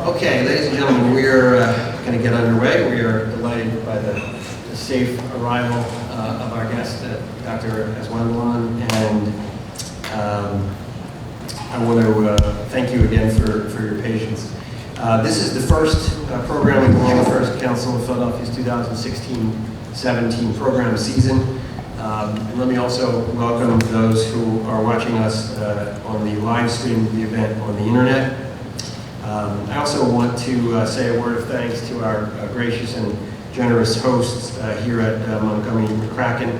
Okay, ladies and gentlemen, we are going to get underway. We are delighted by the safe arrival of our guest, Dr. Aslandogan, and I want to thank you again for your patience. This is the first program in the First Council of Philadelphia's 2016-17 program season. And let me also welcome those who are watching us on the live stream of the event on the internet. I also want to say a word of thanks to our gracious and generous hosts here at Montgomery McCracken.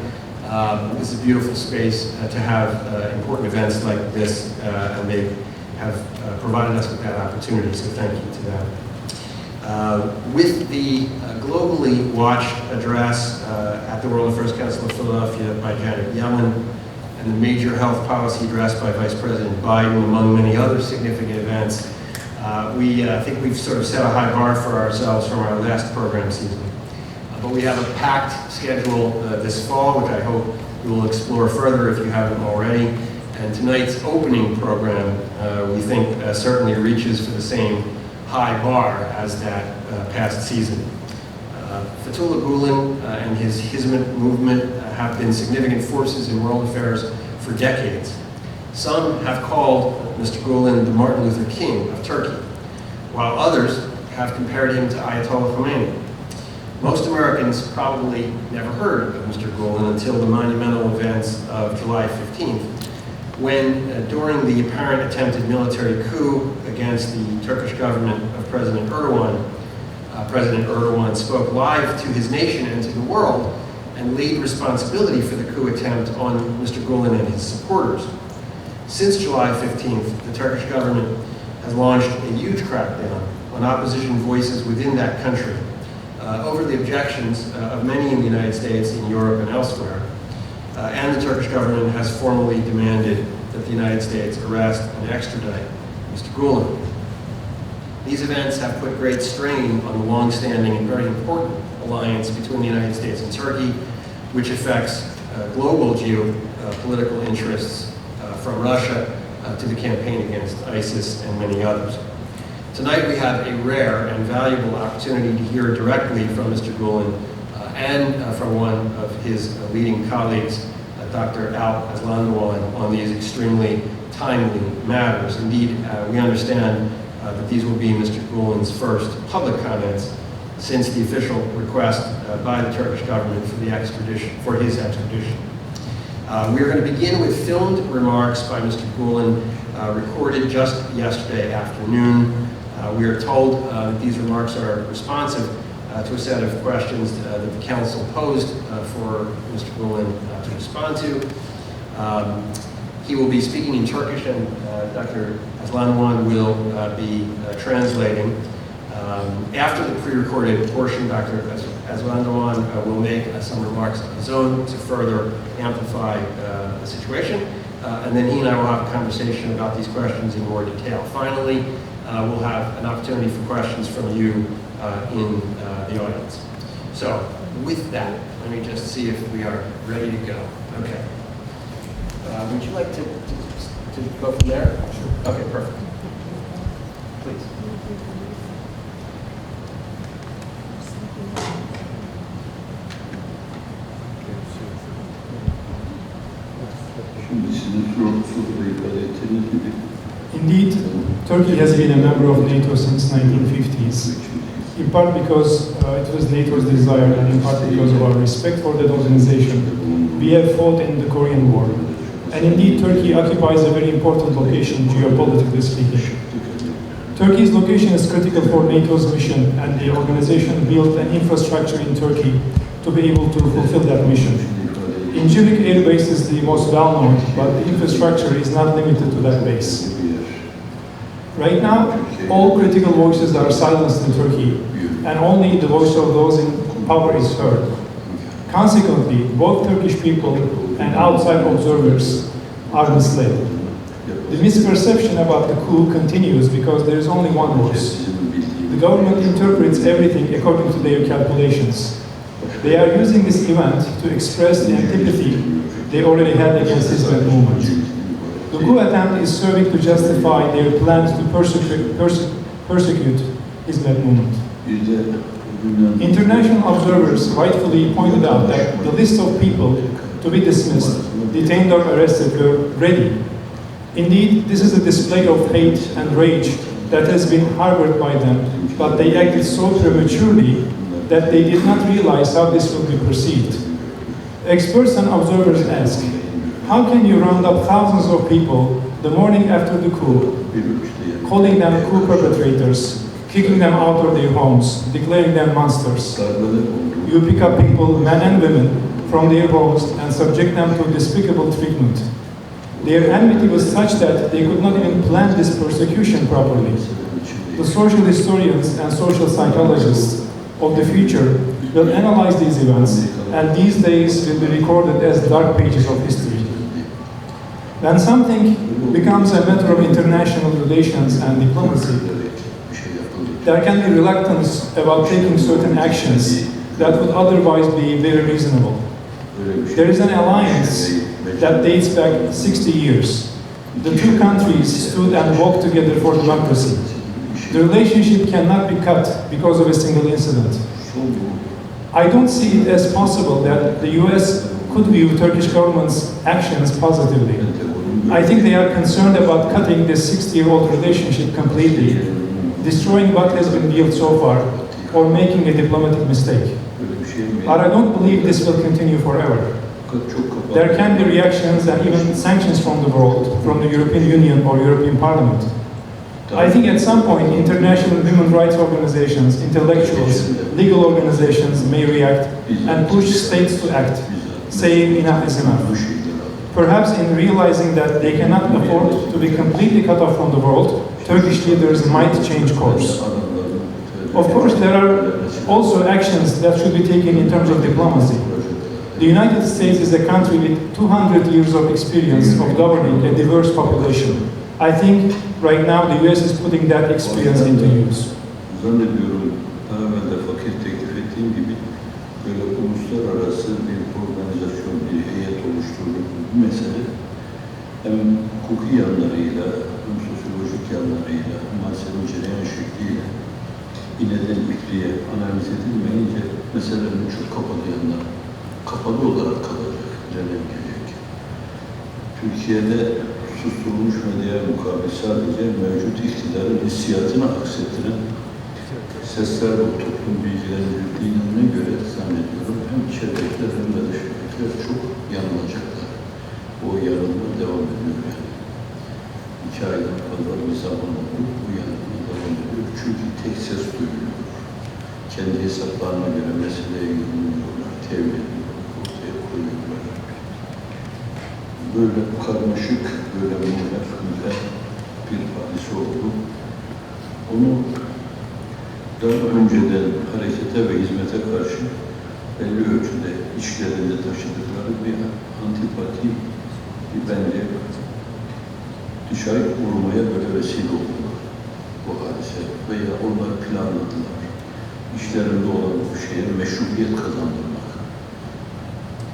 This is a beautiful space to have important events like this, and they have provided us with that opportunity, so thank you to them. With the globally watched address at the World Affairs Council of Philadelphia by Janet Yellen, and the major health policy address by Vice President Biden, among many other significant events, we think we've sort of set a high bar for ourselves from our last program season. But we have a packed schedule this fall, which I hope you will explore further if you haven't already. And tonight's opening program, we think, certainly reaches for the same high bar as that past season. Fethullah Gülen and his Hizmet movement have been significant forces in world affairs for decades. Some have called Mr. Gülen the Martin Luther King of Turkey, while others have compared him to Ayatollah Khomeini. Most Americans probably never heard of Mr. Gülen until the monumental events of July 15th, when, during the apparent attempted military coup against the Turkish government of President Erdogan spoke live to his nation and to the world and laid responsibility for the coup attempt on Mr. Gülen and his supporters. Since July 15th, the Turkish government has launched a huge crackdown on opposition voices within that country over the objections of many in the United States, in Europe, and elsewhere. And the Turkish government has formally demanded that the United States arrest and extradite Mr. Gülen. These events have put great strain on the long-standing and very important alliance between the United States and Turkey, which affects global geopolitical interests from Russia to the campaign against ISIS and many others. Tonight we have a rare and valuable opportunity to hear directly from Mr. Gülen and from one of his leading colleagues, Dr. Alp Aslandogan, on these extremely timely matters. Indeed, we understand that these will be Mr. Gülen's first public comments since the official request by the Turkish government for his extradition. We are going to begin with filmed remarks by Mr. Gülen, recorded just yesterday afternoon. We are told that these remarks are responsive to a set of questions that the Council posed for Mr. Gülen to respond to. He will be speaking in Turkish, and Dr. Aslandogan will be translating. After the pre-recorded portion, Dr. Aslandogan will make some remarks of his own to further amplify the situation, and then he and I will have a conversation about these questions in more detail. Finally, we'll have an opportunity for questions from you in the audience. So, with that, let me just see if we are ready to go. Okay. Would you like to go from there? Sure. Okay, perfect. Please. Indeed, Turkey has been a member of NATO since 1950s, in part because it was NATO's desire and in part because of our respect for that organization. We have fought in the Korean War, and indeed Turkey occupies a very important location geopolitically speaking. Turkey's location is critical for NATO's mission, and the organization built an infrastructure in Turkey to be able to fulfill that mission. Incirlik Air Base is the most well-known, but the infrastructure is not limited to that base. Right now, all critical voices are silenced in Turkey, and only the voice of those in power is heard. Consequently, both Turkish people and outside observers are misled. The misperception about the coup continues because there is only one voice. The government interprets everything according to their calculations. They are using this event to express the antipathy they already had against this movement. The coup attempt is serving to justify their plans to persecute Hizmet movement. International observers rightfully pointed out that the list of people to be dismissed, detained or arrested were ready. Indeed, this is a display of hate and rage that has been harbored by them, but they acted so prematurely that they did not realize how this will be perceived. Experts and observers ask, how can you round up thousands of people the morning after the coup, calling them coup perpetrators, kicking them out of their homes, declaring them monsters? You pick up people, men and women, from their homes and subject them to despicable treatment. Their enmity was such that they could not even plan this persecution properly. The social historians and social psychologists of the future will analyze these events, and these days will be recorded as dark pages of history. When something becomes a matter of international relations and diplomacy, there can be reluctance about taking certain actions that would otherwise be very reasonable. There is an alliance that dates back 60 years. The two countries stood and walked together for democracy. The relationship cannot be cut because of a single incident. I don't see it as possible that the US could view Turkish government's actions positively. I think they are concerned about cutting this 60-year-old relationship completely, destroying what has been built so far, or making a diplomatic mistake. But I don't believe this will continue forever. There can be reactions and even sanctions from the world, from the European Union or European Parliament. I think at some point, international human rights organizations, intellectuals, legal organizations may react and push states to act, saying enough is enough. Perhaps in realizing that they cannot afford to be completely cut off from the world, Turkish leaders might change course. Of course, there are also actions that should be taken in terms of diplomacy. The United States is a country with 200 years of experience of governing a diverse population. I think right now the US is putting that experience into use. Zannediyorum daha evvel de fakir teklif ettiğim gibi böyle uluslararası bir organizasyon, bir heyet oluşturulur bu mesele hem hukuki yanlarıyla hem sosyolojik yanlarıyla hem meselenin cereyan şekliyle ineden ikliye analiz edilmeyince meselenin çok kapalı yanları kapalı olarak kalacak, ilerlemeyecek. Türkiye'de susturulmuş medyaya mukabil sadece mevcut iktidarın hissiyatını aksettiren sesler o toplum bilgilendirildiğine göre zannediyorum hem içeridekiler hem de dışarıdakiler çok yanılacaklar. O yanılma devam ediyor yani. 2 aydan fazla bir zaman oldu, bu yanılma devam ediyor. Çünkü tek ses duyuluyor. Kendi hesaplarına göre meseleye yorumluyorlar, tevil ediyorlar, ortaya koyuyorlar. Böyle karmaşık, böyle muğlak bir hadise oldu. Onu daha önceden harekete ve hizmete karşı belli ölçüde içlerinde taşıdıkları bir antipati, bir bence dışarı vurmaya böyle vesile oldu bu hadise veya onlar planladılar. İşlerinde olan bu şeye meşruiyet kazandırmak,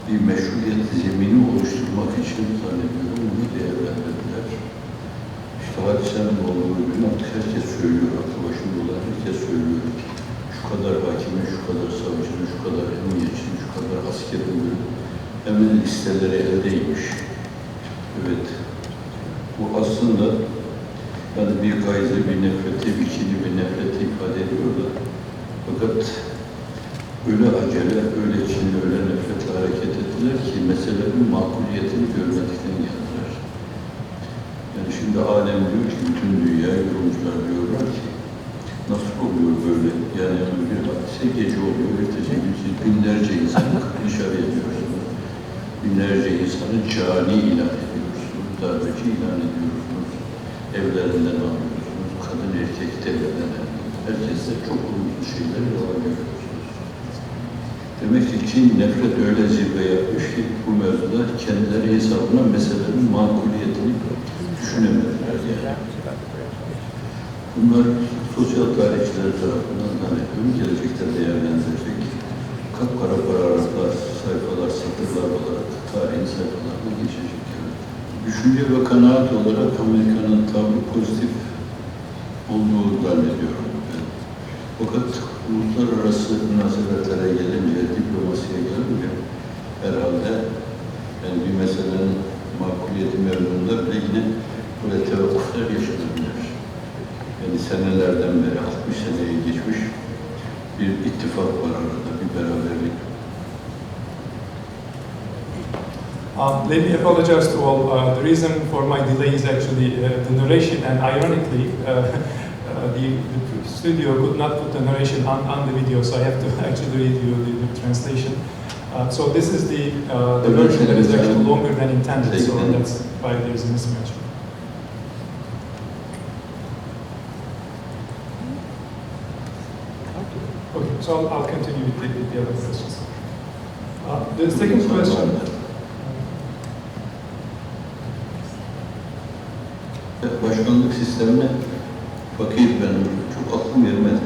bir meşruiyet zemini oluşturmak için zannediyorum bunu değerlendirdiler. İşte hadisenin olduğu gün artık herkes söylüyor, aklı başında olan herkes söylüyor. Şu kadar hakimin, şu kadar savcının, şu kadar emniyetçinin, şu kadar askerin böyle hemen listeleri eldeymiş. Evet, bu aslında yani bir gayze, bir nefreti, bir kini, bir nefreti ifade ediyor da fakat öyle acele, öyle kinli, öyle nefretle hareket ettiler ki meselenin makuliyetini görmedikten geldiler. Yani şimdi alem diyor ki, bütün dünya yorumcular diyorlar ki nasıl oluyor böyle? Yani bir hadise gece oluyor, ertesi gün siz binlerce insanı dışarı ediyorsunuz. Binlerce insanı cani ilan ediyorsunuz, darbeci ilan ediyorsunuz. Evlerinden alıyorsunuz, kadın erkek devlerinden herkesle çok olumsuz şeyler devam ediyorsunuz. Demek ki kin, nefret öyle zirve yapmış ki bu mevzuda kendileri hesabına meselenin makuliyetini düşünemediler yani. Bunlar sosyal tarihçiler tarafından gelecekte değerlendirecek kapkara paragraflar, sayfalar, satırlar olarak tarihin sayfalarına geçecek. Düşünce ve kanaat olarak Amerika'nın tavrı pozitif olduğu zannediyorum ben. Fakat uluslararası münasebetlere gelince, diplomasiye gelince herhalde yani bir meselenin makuliyeti mevzunda bile yine böyle tevakkuflar yaşanabilir. Yani senelerden beri, 60 seneyi geçmiş bir ittifak var arada, bir beraberlik. Let me apologize to all. The reason for my delay is actually the narration, and ironically, the studio could not put the narration on the video, so I have to actually read you the translation. So this is the version that is actually longer than intended, so that's why there's a mismatch. Okay, so I'll continue with the other questions. The second question. Başkanlık sistemine fakir benim, çok aklım vermedi.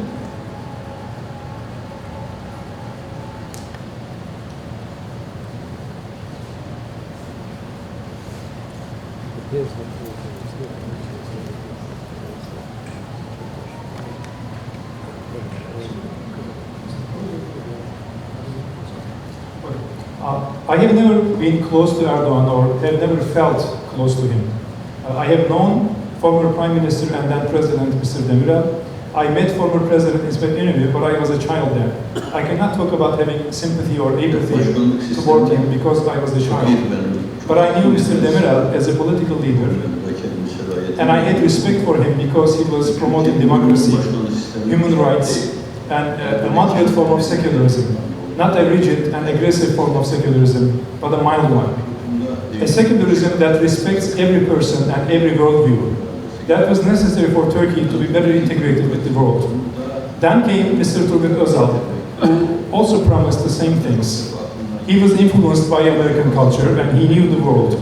I have never been close to Erdogan or have never felt close to him. I have known former Prime Minister and then President Mr. Demirel. I met former President İsmet İnönü, but I was a child then. I cannot talk about having sympathy or empathy toward him because I was a child. But I knew Mr. Demirel as a political leader, and I had respect for him because he was promoting democracy, human rights, and a moderate form of secularism. Not a rigid and aggressive form of secularism, but a mild one. A secularism that respects every person and every worldview. That was necessary for Turkey to be better integrated with the world. Then came Mr. Turgut Özal, who also promised the same things. He was influenced by American culture and he knew the world.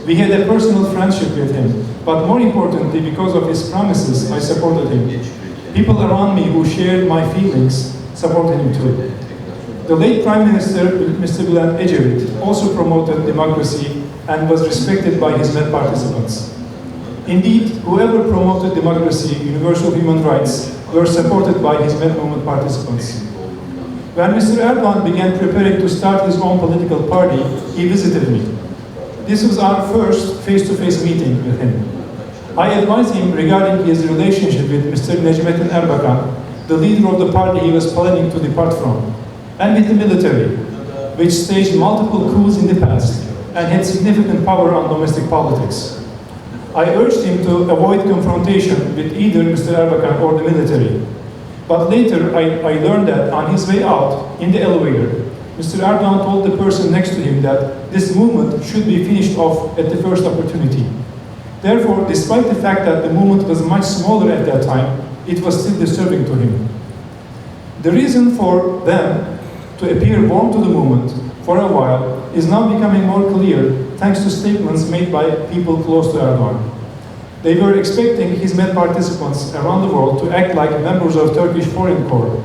We had a personal friendship with him, but more importantly, because of his promises, I supported him. People around me who shared my feelings supported him too. The late Prime Minister, Mr. Gülen, also promoted democracy and was respected by his Met participants. Indeed, whoever promoted democracy, universal human rights, were supported by his Met movement participants. When Mr. Erdogan began preparing to start his own political party, he visited me. This was our first face-to-face meeting with him. I advised him regarding his relationship with Mr. Necmettin Erbakan, the leader of the party he was planning to depart from, and with the military, which staged multiple coups in the past and had significant power on domestic politics. I urged him to avoid confrontation with either Mr. Erbakan or the military. But later, I learned that on his way out, in the elevator, Mr. Erdogan told the person next to him that this movement should be finished off at the first opportunity. Therefore, despite the fact that the movement was much smaller at that time, it was still disturbing to him. The reason for them to appear warm to the movement for a while is now becoming more clear thanks to statements made by people close to Erdogan. They were expecting his Met participants around the world to act like members of Turkish Foreign Corps.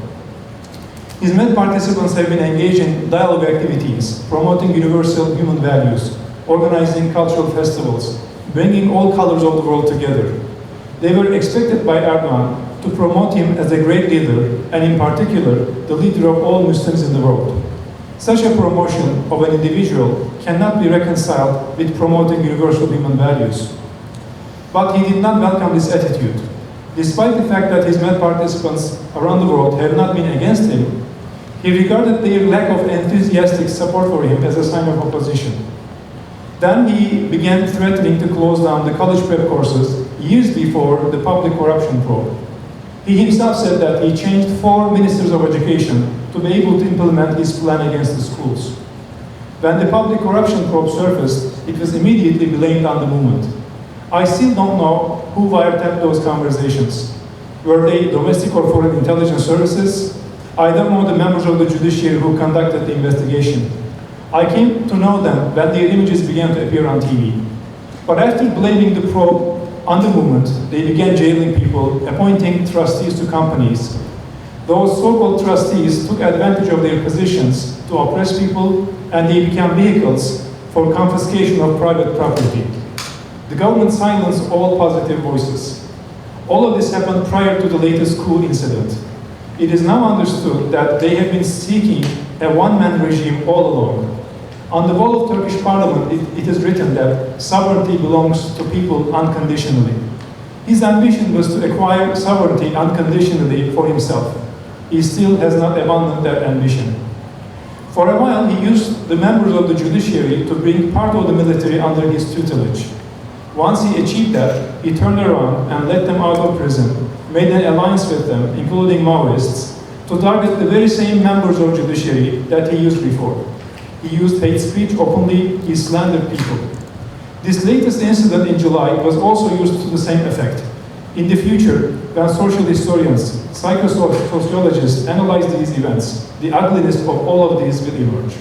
His Met participants have been engaged in dialogue activities, promoting universal human values, organizing cultural festivals, bringing all colors of the world together. They were expected by Erdogan to promote him as a great leader, and in particular, the leader of all Muslims in the world. Such a promotion of an individual cannot be reconciled with promoting universal human values. But he did not welcome this attitude. Despite the fact that his Met participants around the world have not been against him, he regarded their lack of enthusiastic support for him as a sign of opposition. Then he began threatening to close down the college prep courses years before the public corruption probe. He himself said that he changed 4 ministers of education to be able to implement his plan against the schools. When the public corruption probe surfaced, it was immediately blamed on the movement. I still don't know who wiretapped those conversations. Were they domestic or foreign intelligence services? I don't know the members of the judiciary who conducted the investigation. I came to know them when their images began to appear on TV. But after blaming the probe on the movement, they began jailing people, appointing trustees to companies. Those so-called trustees took advantage of their positions to oppress people, and they became vehicles for confiscation of private property. The government silenced all positive voices. All of this happened prior to the latest coup incident. It is now understood that they have been seeking a one-man regime all along. On the wall of Turkish parliament, it is written that sovereignty belongs to people unconditionally. His ambition was to acquire sovereignty unconditionally for himself. He still has not abandoned that ambition. For a while, he used the members of the judiciary to bring part of the military under his tutelage. Once he achieved that, he turned around and let them out of prison, made an alliance with them, including Maoists, to target the very same members of judiciary that he used before. He used hate speech openly, he slandered people. This latest incident in July was also used to the same effect. In the future, when social historians, psychosociologists analyze these events, the ugliness of all of these will emerge.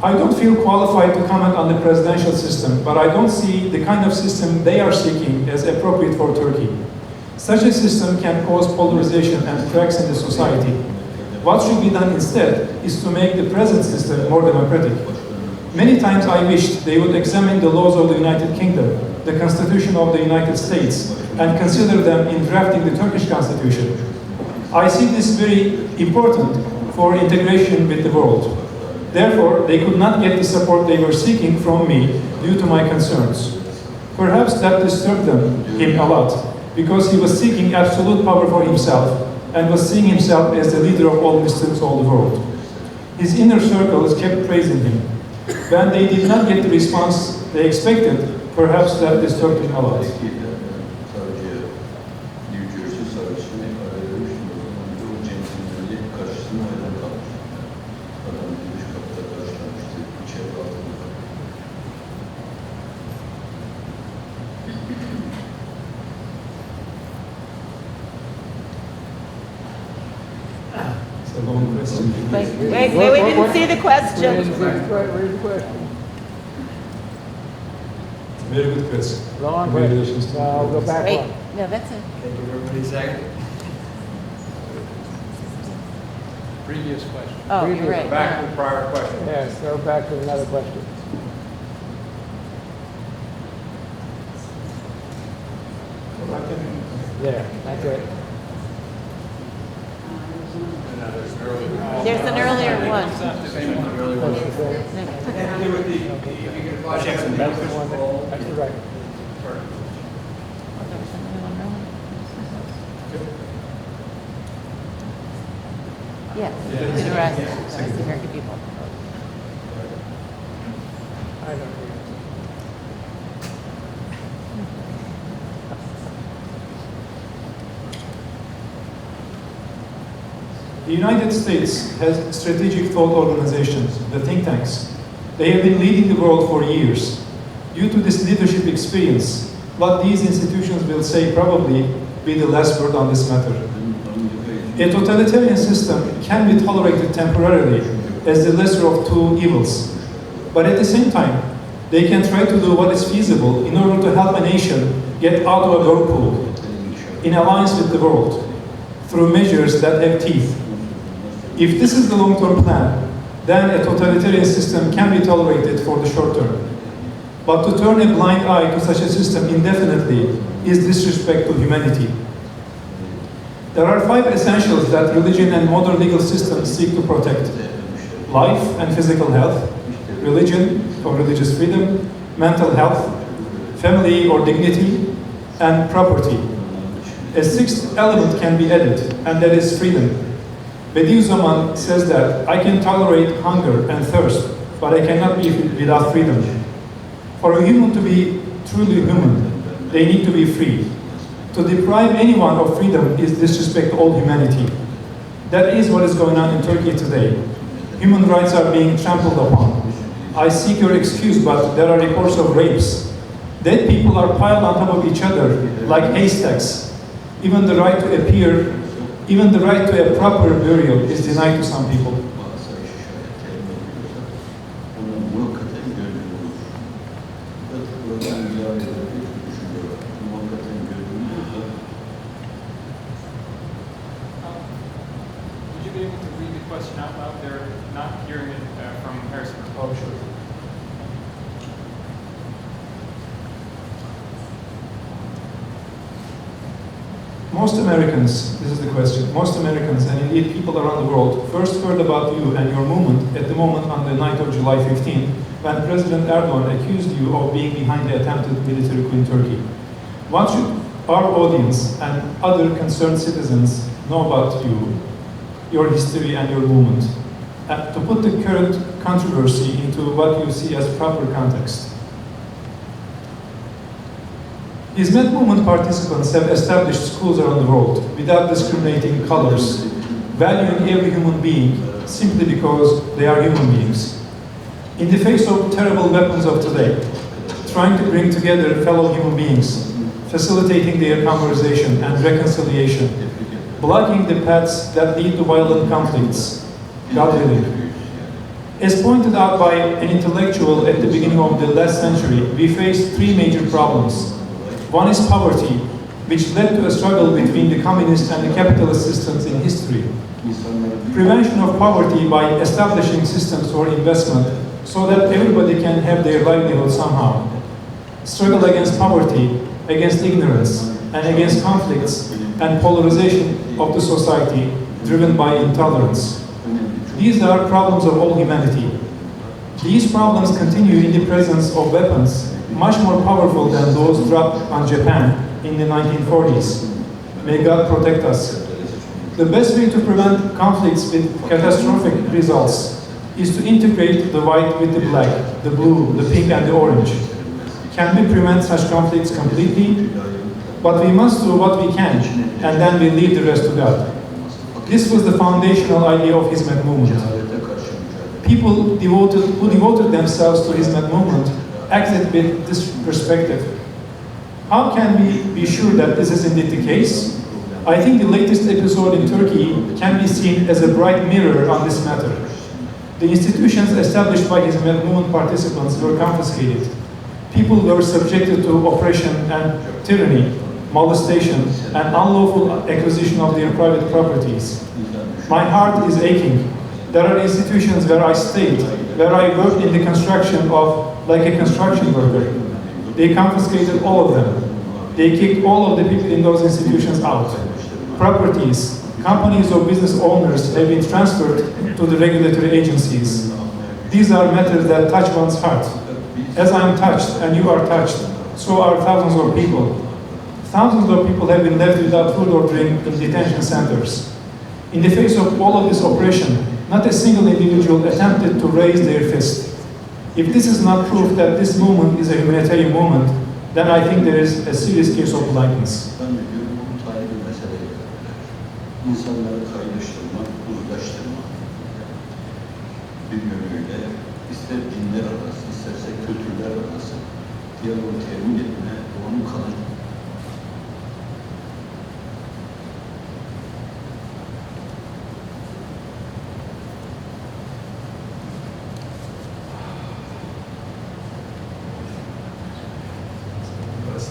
I don't feel qualified to comment on the presidential system, but I don't see the kind of system they are seeking as appropriate for Turkey. Such a system can cause polarization and cracks in the society. What should be done instead is to make the present system more democratic. Many times I wished they would examine the laws of the United Kingdom, the Constitution of the United States, and consider them in drafting the Turkish Constitution. I see this very important for integration with the world. Therefore, they could not get the support they were seeking from me due to my concerns. Perhaps that disturbed him a lot, because he was seeking absolute power for himself and was seeing himself as the leader of all Muslims all the world. His inner circles kept praising him. When they did not get the response they expected, perhaps that disturbed him a lot. It's a long question. Wait, we didn't see the question. Read the question. Very good question. Long Congratulations. question. I'll go back Wait, one. no, that's it. Okay, give everybody a second. Previous question. Oh, you're Previous- right. Back to the prior question. Yes, go back to another question. There, that's it. There's an earlier one. Same one, really was. That's the same. That's the one that- that's the right. Yes, the rest, that's the American people. I don't agree. The United States has strategic thought organizations, the think tanks. They have been leading the world for years. Due to this leadership experience, what these institutions will say probably be the last word on this matter. A totalitarian system can be tolerated temporarily as the lesser of two evils. But at the same time, they can try to do what is feasible in order to help a nation get out of a whirlpool in alliance with the world through measures that have teeth. If this is the long-term plan, then a totalitarian system can be tolerated for the short term. But to turn a blind eye to such a system indefinitely is disrespect to humanity. There are 5 essentials that religion and modern legal systems seek to protect: life and physical health, religion or religious freedom, mental health, family or dignity, and property. A 6th element can be added, and that is freedom. Bediüzzaman says that I can tolerate hunger and thirst, but I cannot be without freedom. For a human to be truly human, they need to be free. To deprive anyone of freedom is disrespect to all humanity. That is what is going on in Turkey today. Human rights are being trampled upon. I seek your excuse, but there are reports of rapes. Dead people are piled on top of each other like haystacks. Even the right to a proper burial is denied to some people. Would you be able to read the question out loud? They're not hearing it from Harrison. Oh, sure. Most Americans, this is the question, most Americans and indeed people around the world first heard about you and your movement at the moment on the night of July 15, when President Erdogan accused you of being behind the attempted military coup in Turkey. What should our audience and other concerned citizens know about you, your history and your movement, to put the current controversy into what you see as proper context? Hizmet movement participants have established schools around the world without discriminating colors, valuing every human being simply because they are human beings. In the face of terrible weapons of today, trying to bring together fellow human beings, facilitating their conversation and reconciliation, blocking the paths that lead to violent conflicts, God willing. As pointed out by an intellectual at the beginning of the last century, we face three major problems. One is poverty, which led to a struggle between the communist and the capitalist systems in history. Prevention of poverty by establishing systems for investment so that everybody can have their livelihood somehow. Struggle against poverty, against ignorance, and against conflicts and polarization of the society driven by intolerance. These are problems of all humanity. These problems continue in the presence of weapons much more powerful than those dropped on Japan in the 1940s. May God protect us. The best way to prevent conflicts with catastrophic results is to integrate the white with the black, the blue, the pink, and the orange. Can we prevent such conflicts completely? But we must do what we can, and then we leave the rest to God. This was the foundational idea of Hizmet movement. People who devoted themselves to Hizmet movement acted with this perspective. How can we be sure that this is indeed the case? I think the latest episode in Turkey can be seen as a bright mirror on this matter. The institutions established by Hizmet movement participants were confiscated. People were subjected to oppression and tyranny, molestation, and unlawful acquisition of their private properties. My heart is aching. There are institutions where I stayed, where I worked in the construction of like a construction worker. They confiscated all of them. They kicked all of the people in those institutions out. Properties, companies or business owners have been transferred to the regulatory agencies. These are matters that touch one's heart. As I am touched and you are touched, so are thousands of people. Thousands of people have been left without food or drink in detention centers. In the face of all of this oppression, not a single individual attempted to raise their fist. If this is not proof that this movement is a humanitarian movement, then I think there is a serious case of blindness. Ben de diyorum bu tarihi bir meseleye kadar. İnsanları kaynaştırmak, uzlaştırmak. Bir yönüyle ister dinler arası, isterse kültürler arası diyaloğu temin etme, onun kalıcı.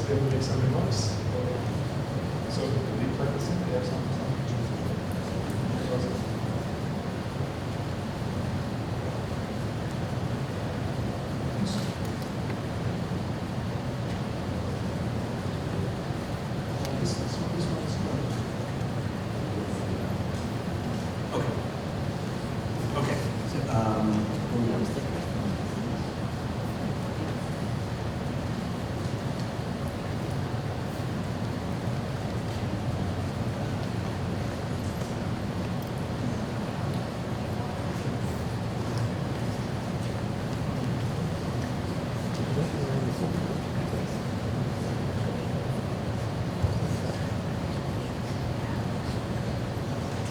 They will make some remarks. So, the practicing, they have some. Okay.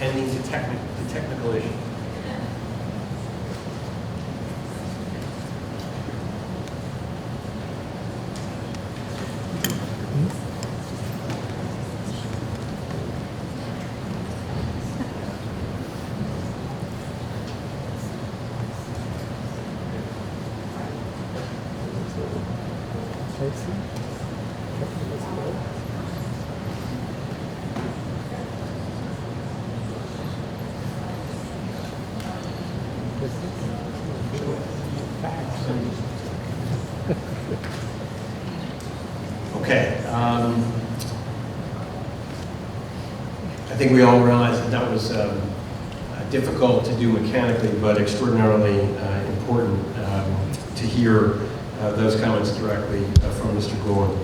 Tending to the technical issue. Okay. think we all realize that that was difficult to do mechanically, but extraordinarily important to hear those comments directly from Mr. Gülen.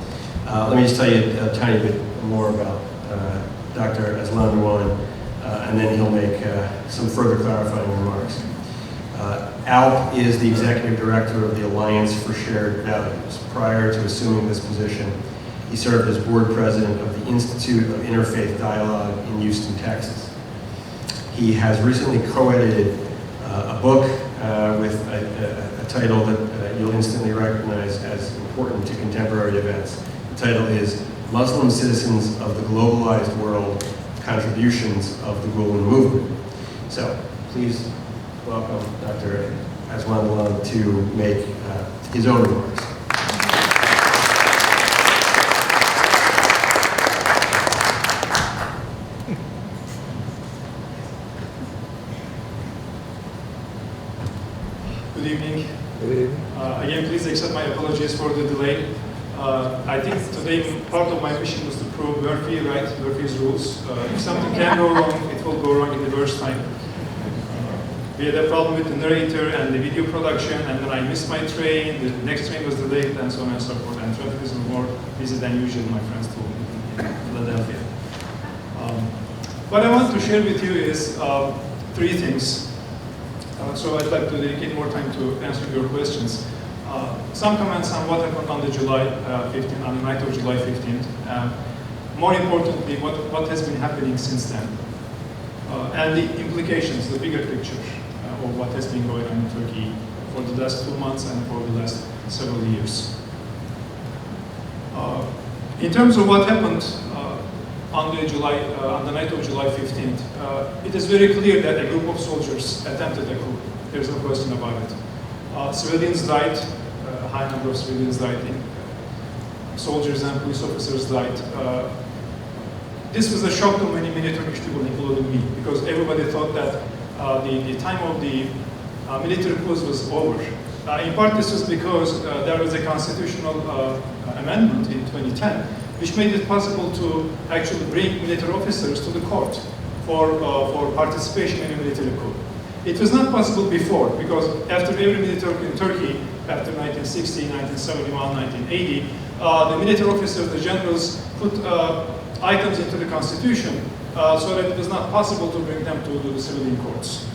Let me just tell you a tiny bit more about Dr. Aslandogan, and then he'll make some further clarifying remarks. Alp is the executive director of the Alliance for Shared Values. Prior to assuming this position, he served as board president of the Institute of Interfaith Dialogue in Houston, Texas. He has recently co-edited a book with a title that you'll instantly recognize as important to contemporary events. The title is Muslim Citizens of the Globalized World, Contributions of the Gülen Movement. So please welcome Dr. Aslandogan to make his own remarks. Good evening. Good evening. Again, please accept my apologies for the delay. I think today part of my mission was to prove Murphy, right? Murphy's rules. If something can go wrong, it will go wrong in the worst time. We had a problem with the narrator and the video production, and then I missed my train, the next train was delayed, and so on and so forth. And traffic is more busy than usual, my friends told me, in Philadelphia. What I want to share with you is three things. So I'd like to dedicate more time to answer your questions. Some comments on what happened on the July 15th, on the night of July 15th. More importantly, what has been happening since then. And the implications, the bigger picture of what has been going on in Turkey for the last 2 months and for the last several years. In terms of what happened on the night of July 15th, it is very clear that a group of soldiers attempted a coup. There's no question about it. Civilians died, a high number of civilians died, soldiers and police officers died. This was a shock to many Turkish people, including me, because everybody thought that the time of the military coup was over. In part, this was because there was a constitutional amendment in 2010, which made it possible to actually bring military officers to the court for participation in a military coup. It was not possible before, because after every military coup in Turkey, after 1960, 1971, 1980, the military officers, the generals, put items into the constitution so that it was not possible to bring them to the civilian courts.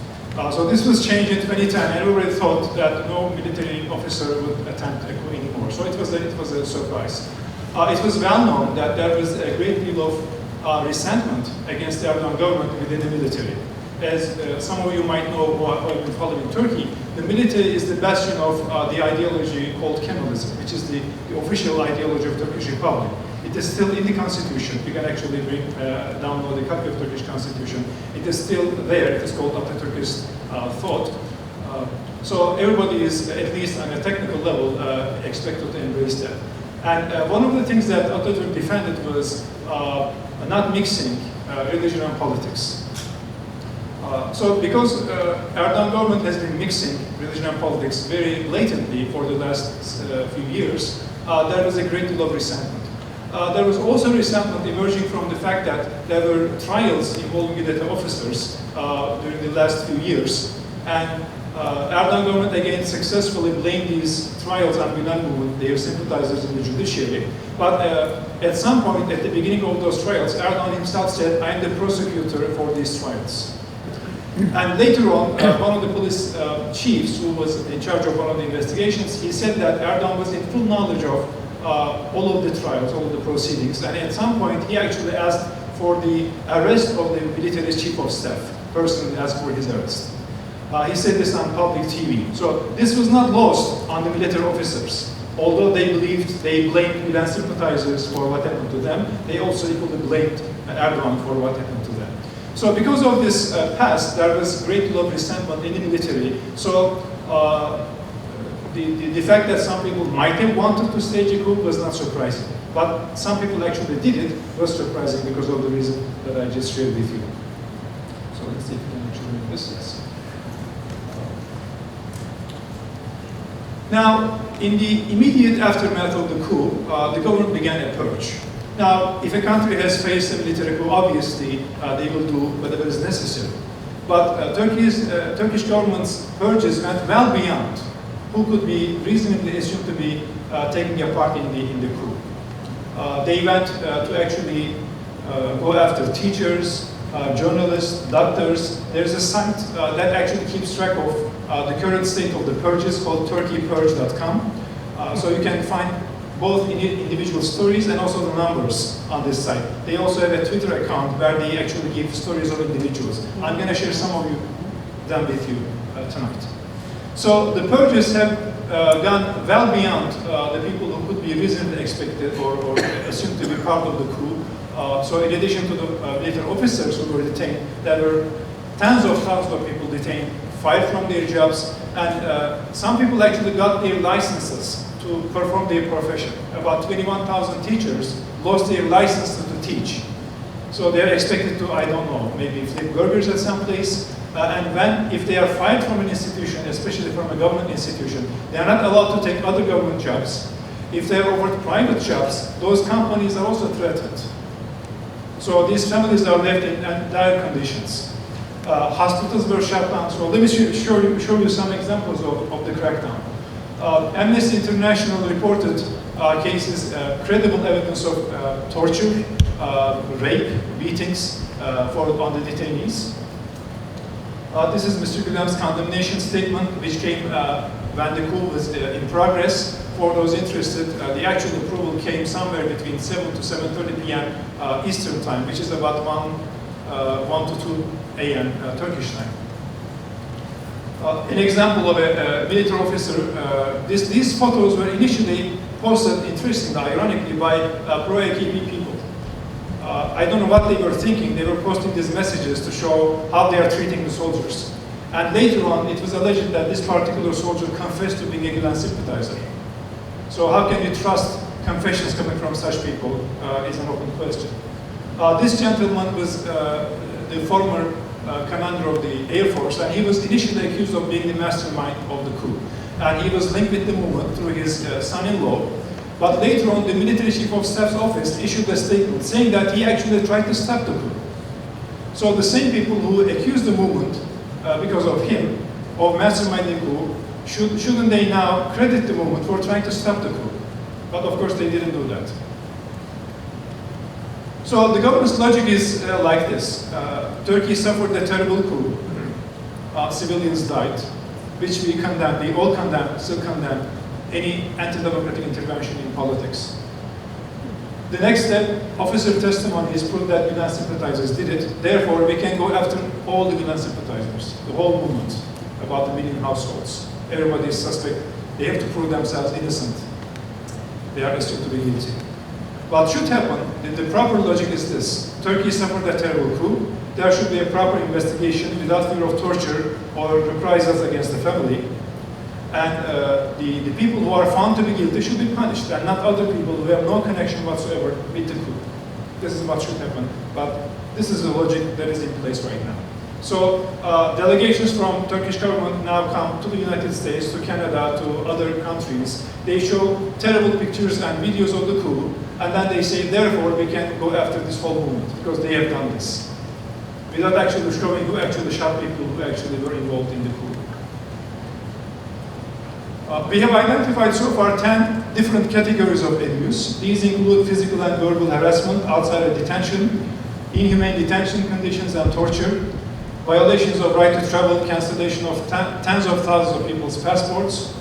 So this was changed in 2010, and everybody thought that no military officer would attempt a coup anymore. So it was a surprise. It was well known that there was a great deal of resentment against the Erdogan government within the military. As some of you might know who have been following Turkey, the military is the bastion of the ideology called Kemalism, which is the official ideology of Turkish Republic. It is still in the constitution. You can actually download a copy of Turkish constitution. It is still there. It is called Atatürkist thought. So everybody is, at least on a technical level, expected to embrace that. And one of the things that Atatürk defended was not mixing religion and politics. So because Erdogan government has been mixing religion and politics very blatantly for the last few years, there was a great deal of resentment. There was also resentment emerging from the fact that there were trials involving military officers during the last few years. And Erdogan government again successfully blamed these trials on Gülen movement, their sympathizers in the judiciary. But at some point at the beginning of those trials, Erdogan himself said, I am the prosecutor for these trials. And later on, one of the police chiefs who was in charge of one of the investigations, he said that Erdogan was in full knowledge of all of the trials, all of the proceedings. And at some point, he actually asked for the arrest of the military chief of staff, personally asked for his arrest. He said this on public TV. So this was not lost on the military officers. Although they blamed Gülen sympathizers for what happened to them, they also equally blamed Erdogan for what happened to them. So because of this past, there was great deal of resentment in the military. So the fact that some people might have wanted to stage a coup was not surprising. But some people actually did it was surprising because of the reason that I just shared with you. So let's see if we can actually make this. Yes. Now, in the immediate aftermath of the coup, the government began a purge. Now, if a country has faced a military coup, obviously they will do whatever is necessary. But Turkish government's purges went well beyond who could be reasonably assumed to be taking a part in the coup. They went to actually go after teachers, journalists, doctors. There's a site that actually keeps track of the current state of the purges called turkeypurge.com. So you can find both individual stories and also the numbers on this site. They also have a Twitter account where they actually give stories of individuals. I'm going to share some of them with you tonight. So the purges have gone well beyond the people who could be reasonably expected or assumed to be part of the coup. So in addition to the military officers who were detained, there were tens of thousands of people detained, fired from their jobs, and some people actually got their licenses to perform their profession. About 21,000 teachers lost their licenses to teach. So they're expected to, I don't know, maybe flip burgers at some place. And if they are fired from an institution, especially from a government institution, they are not allowed to take other government jobs. If they are offered private jobs, those companies are also threatened. So these families are left in dire conditions. Hospitals were shut down. So let me show you some examples of the crackdown. Amnesty International reported cases, credible evidence of torture, rape, beatings on the detainees. This is Mr. Gülen's condemnation statement, which came when the coup was in progress. For those interested, the actual approval came somewhere between 7 to 7:30 p.m. Eastern time, which is about 1 to 2 a.m. Turkish time. An example of a military officer, these photos were initially posted, interestingly, ironically, by pro-AKP people. I don't know what they were thinking. They were posting these messages to show how they are treating the soldiers. And later on, it was alleged that this particular soldier confessed to being a Gülen sympathizer. So how can you trust confessions coming from such people is an open question. This gentleman was the former commander of the Air Force, and he was initially accused of being the mastermind of the coup. And he was linked with the movement through his son-in-law. But later on, the military chief of staff's office issued a statement saying that he actually tried to stop the coup. So the same people who accused the movement because of him of masterminding the coup, shouldn't they now credit the movement for trying to stop the coup? But of course, they didn't do that. So the government's logic is like this. Turkey suffered a terrible coup. Civilians died, which we condemn. We all condemn, still condemn, any anti-democratic intervention in politics. The next step, officer testimonies prove that Gülen sympathizers did it. Therefore, we can go after all the Gülen sympathizers, the whole movement, about 1 million households. Everybody is suspect. They have to prove themselves innocent. They are assumed to be guilty. What should happen, the proper logic is this. Turkey suffered a terrible coup. There should be a proper investigation without fear of torture or reprisals against the family. And the people who are found to be guilty should be punished, and not other people who have no connection whatsoever with the coup. This is what should happen. But this is the logic that is in place right now. So delegations from Turkish government now come to the United States, to Canada, to other countries. They show terrible pictures and videos of the coup, and then they say, therefore, we can go after this whole movement, because they have done this. Without actually showing who actually shot people who actually were involved in the coup. We have identified so far 10 different categories of abuse. These include physical and verbal harassment outside of detention, inhumane detention conditions and torture, violations of right to travel, cancellation of tens of thousands of people's passports,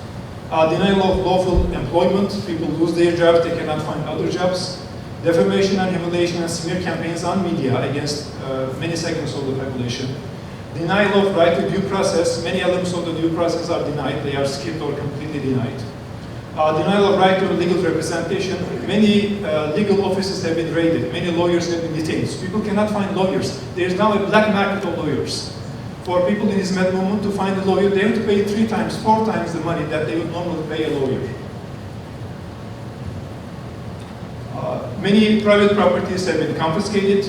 denial of lawful employment, people lose their jobs, they cannot find other jobs, defamation and humiliation and smear campaigns on media against many segments of the population, denial of right to due process. Many elements of the due process are denied, they are skipped or completely denied. Denial of right to legal representation. Many legal offices have been raided, many lawyers have been detained. So people cannot find lawyers. There is now a black market of lawyers. For people in this movement to find a lawyer, they have to pay 3 times, 4 times the money that they would normally pay a lawyer. Many private properties have been confiscated.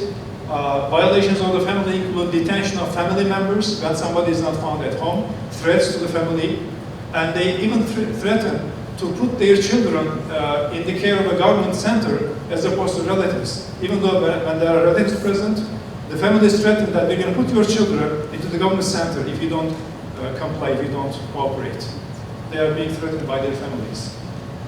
Violations of the family include detention of family members when somebody is not found at home, threats to the family, and they even threaten to put their children in the care of a government center as opposed to relatives. Even though when there are relatives present, the family is threatened that they're going to put your children into the government center if you don't comply, if you don't cooperate. They are being threatened by their families.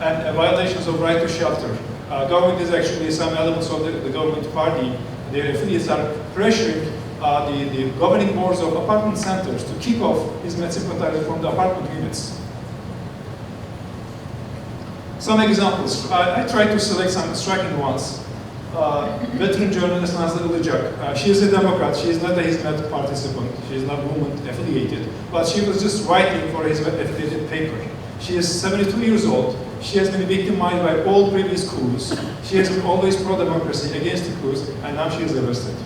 And violations of right to shelter. Government is actually, some elements of the government party, their affiliates are pressuring the governing boards of apartment centers to kick off Hizmet sympathizers from the apartment units. Some examples. I tried to select some striking ones. Veteran journalist Nazlı Ilıcak. She is a Democrat. She is not a Hizmet participant. She is not movement affiliated. But she was just writing for a Hizmet affiliated paper. She is 72 years old. She has been victimized by all previous coups. She has been always pro-democracy, against the coups, and now she is arrested.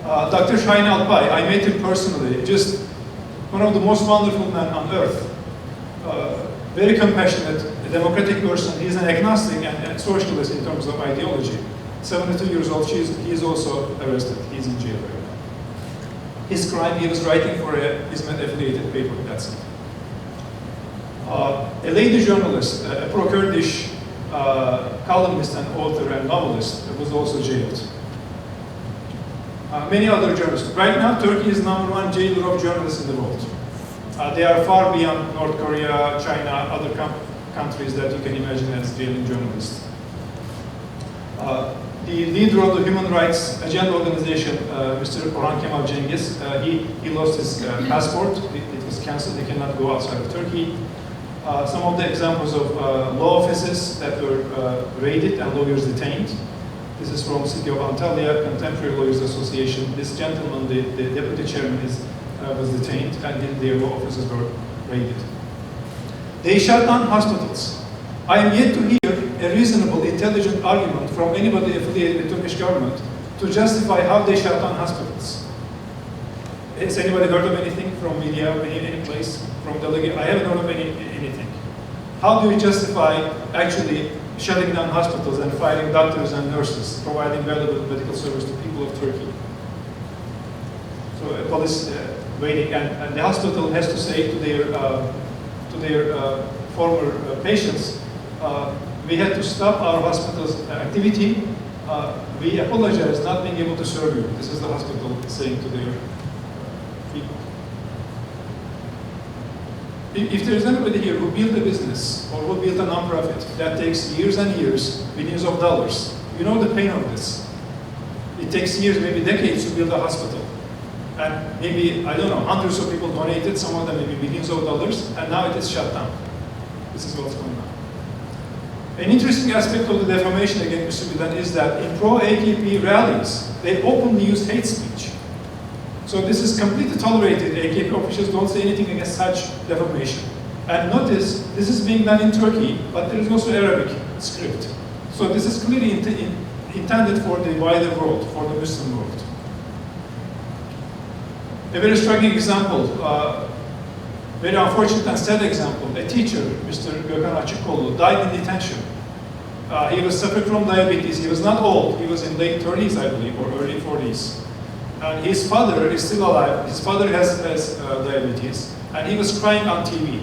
Dr. Şahin Alpay, I met him personally, just one of the most wonderful men on earth. Very compassionate, a democratic person. He's an agnostic and socialist in terms of ideology. 72 years old, he is also arrested. He's in jail right now. His crime, he was writing for a Hizmet affiliated paper, that's it. A lady journalist, a pro-Kurdish columnist and author and novelist, was also jailed. Many other journalists. Right now, Turkey is #1 jailer of journalists in the world. They are far beyond North Korea, China, other countries that you can imagine as jailing journalists. The leader of the Human Rights Agenda organization, Mr. Orhan Kemal Cengiz, he lost his passport. It was cancelled. He cannot go outside of Turkey. Some of the examples of law offices that were raided and lawyers detained. This is from the city of Antalya, Contemporary Lawyers Association. This gentleman, the deputy chairman, was detained and their law offices were raided. They shut down hospitals. I am yet to hear a reasonable, intelligent argument from anybody affiliated with the Turkish government to justify how they shut down hospitals. Has anybody heard of anything from media, any place, from delegate? I haven't heard of anything. How do you justify actually shutting down hospitals and firing doctors and nurses, providing valuable medical service to people of Turkey? So police waiting, and the hospital has to say to their former patients, we had to stop our hospital's activity. We apologize not being able to serve you. This is the hospital saying to their people. If there is anybody here who built a business or who built a non-profit that takes years and years, millions of dollars, you know the pain of this. It takes years, maybe decades to build a hospital. And maybe, I don't know, hundreds of people donated, some of them maybe millions of dollars, and now it is shut down. This is what's going on. An interesting aspect of the defamation against Mr. Gülen is that in pro-AKP rallies, they openly use hate speech. So this is completely tolerated. AKP officials don't say anything against such defamation. And notice, this is being done in Turkey, but there is also Arabic script. So this is clearly intended for the wider world, for the Muslim world. A very striking example, very unfortunate and sad example, a teacher, Mr. Gökhan Açıkoğlu, died in detention. He was suffering from diabetes. He was not old. He was in late 30s, I believe, or early 40s. And his father is still alive. His father has diabetes. And he was crying on TV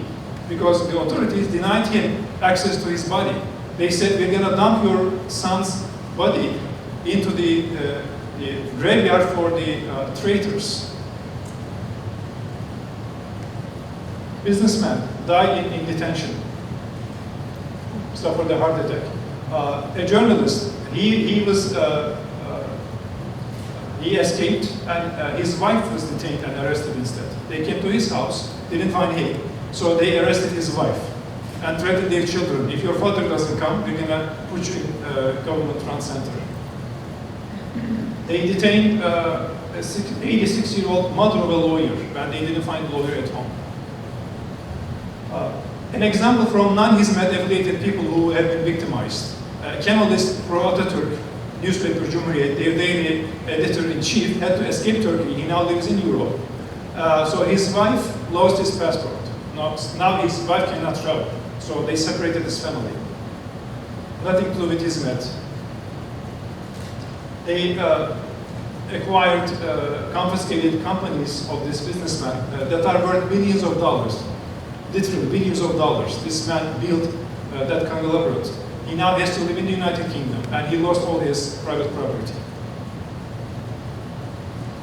because the authorities denied him access to his body. They said, we're going to dump your son's body into the graveyard for the traitors. Businessman died in detention, suffered a heart attack. A journalist, he escaped, and his wife was detained and arrested instead. They came to his house, didn't find him, so they arrested his wife and threatened their children. If your father doesn't come, we're gonna put you in government-run center. They detained an 86-year-old mother of a lawyer, and they didn't find a lawyer at home. An example from non-Hizmet affiliated people who have been victimized. Kemalist pro-Atatürk newspaper Cumhuriyet, their daily editor-in-chief, had to escape Turkey. He now lives in Europe. So his wife lost his passport. Now his wife cannot travel. So they separated his family. Nothing to do with Hizmet. They acquired confiscated companies of this businessman that are worth billions of dollars. literally billions of dollars. This man built that conglomerate. He now has to live in the United Kingdom, and he lost all his private property.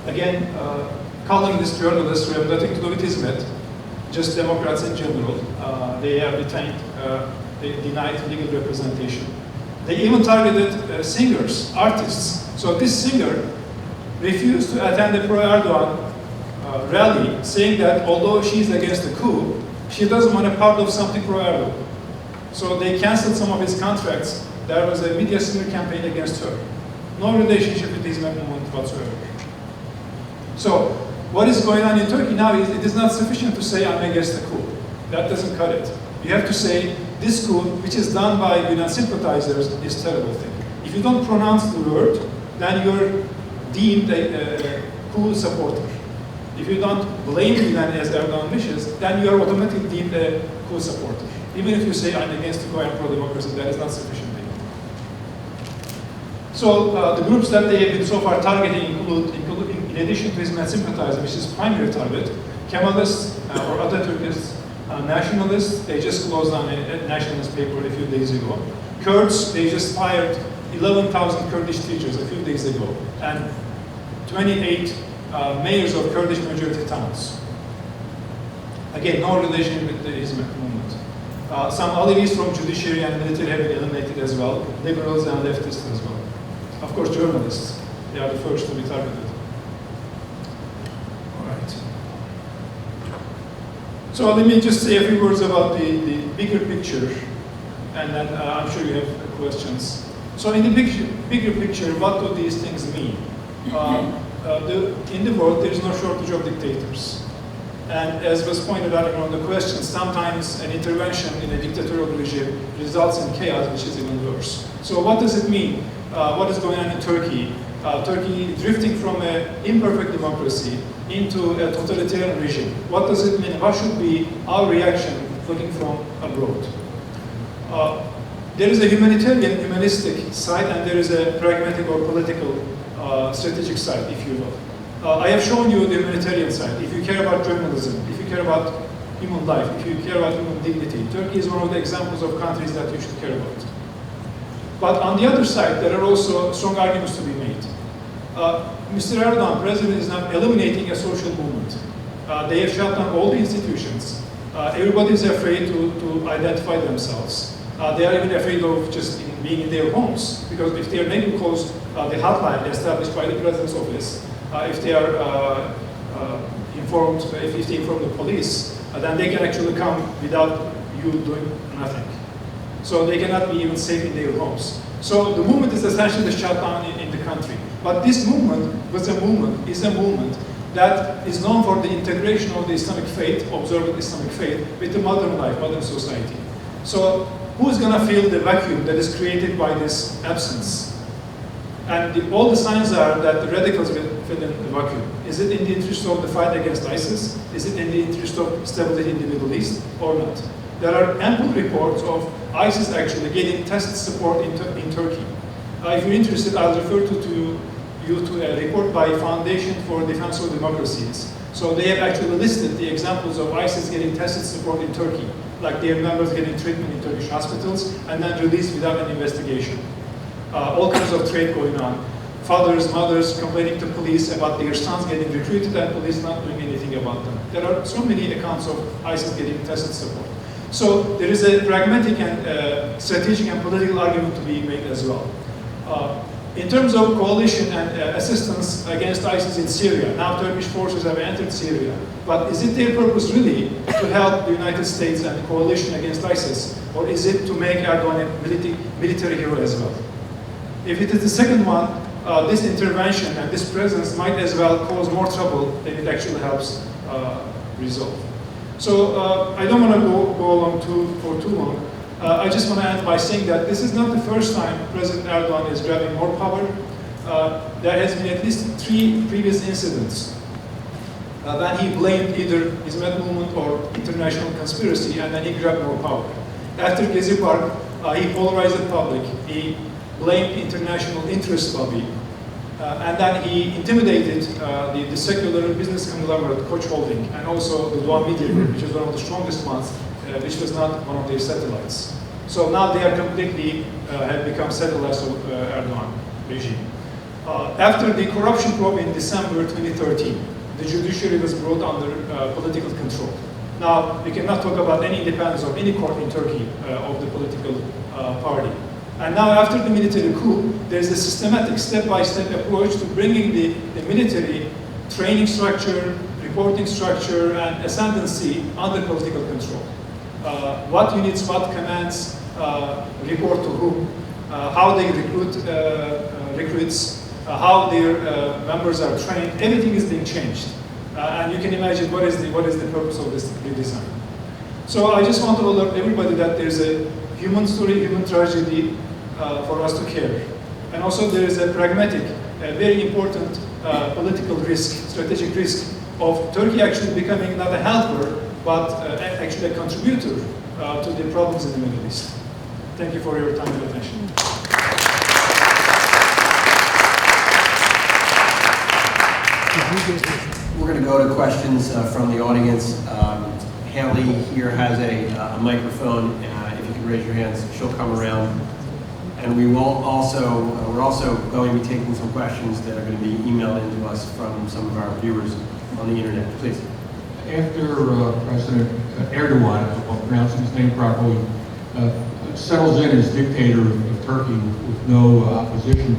Again, columnist journalists who have nothing to do with Hizmet, just Democrats in general, they have detained, they denied legal representation. They even targeted singers, artists. So this singer refused to attend the pro-Erdogan rally, saying that although she's against the coup, she doesn't want a part of something pro-Erdogan. So they canceled some of his contracts. There was a media smear campaign against her. No relationship with the Hizmet movement whatsoever. So what is going on in Turkey now is it is not sufficient to say I'm against the coup. That doesn't cut it. You have to say this coup, which is done by Gülen sympathizers, is a terrible thing. If you don't pronounce the word, then you're deemed a coup supporter. If you don't blame Gülen as Erdogan wishes, then you are automatically deemed a coup supporter. Even if you say I'm against the coup and pro-democracy, that is not sufficient. So the groups that they have been so far targeting include in addition to Hizmet sympathizers, which is primary target, Kemalists or Atatürkists, nationalists. They just closed down a nationalist paper a few days ago. Kurds, they just fired 11,000 Kurdish teachers a few days ago, and 28 mayors of Kurdish majority towns. Again, no relation with the Hizmet movement. Some Alevis from judiciary and military have been eliminated as well, liberals and leftists as well. Of course, journalists, they are the first to be targeted. All right. So let me just say a few words about the bigger picture, and then I'm sure you have questions. So in the bigger picture, what do these things mean? In the world, there is no shortage of dictators. And as was pointed out in one of the questions, sometimes an intervention in a dictatorial regime results in chaos, which is even worse. So what does it mean? What is going on in Turkey? Turkey drifting from an imperfect democracy into a totalitarian regime. What does it mean? What should be our reaction looking from abroad? There is a humanitarian, humanistic side, and there is a pragmatic or political strategic side, if you will. I have shown you the humanitarian side. If you care about journalism, if you care about human life, if you care about human dignity, Turkey is one of the examples of countries that you should care about. But on the other side, there are also strong arguments to be made. Mr. Erdogan, president, is now eliminating a social movement. They have shut down all the institutions. Everybody is afraid to identify themselves. They are even afraid of just being in their homes, because if their neighbor calls the hotline established by the president's office, if they are informed, if they inform the police, then they can actually come without you doing nothing. So they cannot be even safe in their homes. So the movement is essentially shut down in the country. But this movement is a movement that is known for the integration of the Islamic faith, observant Islamic faith, with the modern life, modern society. So who's going to fill the vacuum that is created by this absence? And all the signs are that the radicals will fill in the vacuum. Is it in the interest of the fight against ISIS? Is it in the interest of stability in the Middle East or not? There are ample reports of ISIS actually getting tacit support in Turkey. If you're interested, I'll refer you to a report by Foundation for Defense of Democracies. So they have actually listed the examples of ISIS getting tacit support in Turkey, like their members getting treatment in Turkish hospitals and then released without an investigation. All kinds of trade going on. Fathers, mothers complaining to police about their sons getting recruited and police not doing anything about them. There are so many accounts of ISIS getting tacit support. So there is a pragmatic and strategic and political argument to be made as well. In terms of coalition and assistance against ISIS in Syria, now Turkish forces have entered Syria. But is it their purpose really to help the United States and the coalition against ISIS? Or is it to make Erdogan a military hero as well? If it is the second one, this intervention and this presence might as well cause more trouble than it actually helps resolve. So I don't want to go along for too long. I just want to end by saying that this is not the first time President Erdogan is grabbing more power. There has been at least 3 previous incidents when he blamed either Hizmet movement or international conspiracy, and then he grabbed more power. After Gezi Park, he polarized the public. He blamed international interest lobby. And then he intimidated the secular business conglomerate Koç Holding and also the Doğan Media Group, which is one of the strongest ones, which was not one of their satellites. So now they are completely have become satellites of Erdogan regime. After the corruption probe in December 2013, the judiciary was brought under political control. Now, we cannot talk about any independence of any court in Turkey of the political party. And now, after the military coup, there's a systematic step-by-step approach to bringing the military training structure, reporting structure, and ascendancy under political control. What units, what commands report to whom, how they recruit recruits, how their members are trained, everything is being changed. And you can imagine what is the purpose of this redesign. So I just want to alert everybody that there's a human story, human tragedy for us to care. And also there is a pragmatic, very important political risk, strategic risk of Turkey actually becoming not a helper, but actually a contributor to the problems in the Middle East. Thank you for your time and attention. We're going to go to questions from the audience. Haley here has a microphone. If you can raise your hands, she'll come around. And we will also, we're also going to be taking some questions that are going to be emailed into us from some of our viewers on the internet. Please. After President Erdogan, if I'm pronouncing his name properly, settles in as dictator of Turkey with no opposition,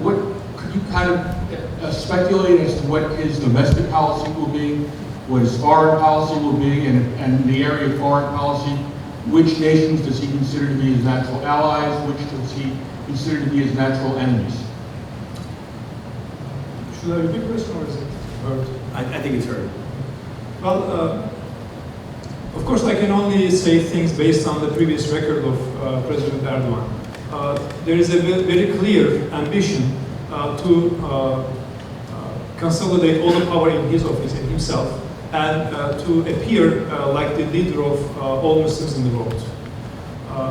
what could you kind of speculate as to what his domestic policy will be, what his foreign policy will be, and in the area of foreign policy, which nations does he consider to be his natural allies, which does he consider to be his natural enemies? Should I repeat the question or is it heard? I think it's heard. Well, of course, I can only say things based on the previous record of President Erdogan. There is a very clear ambition to consolidate all the power in his office and himself, and to appear like the leader of all Muslims in the world.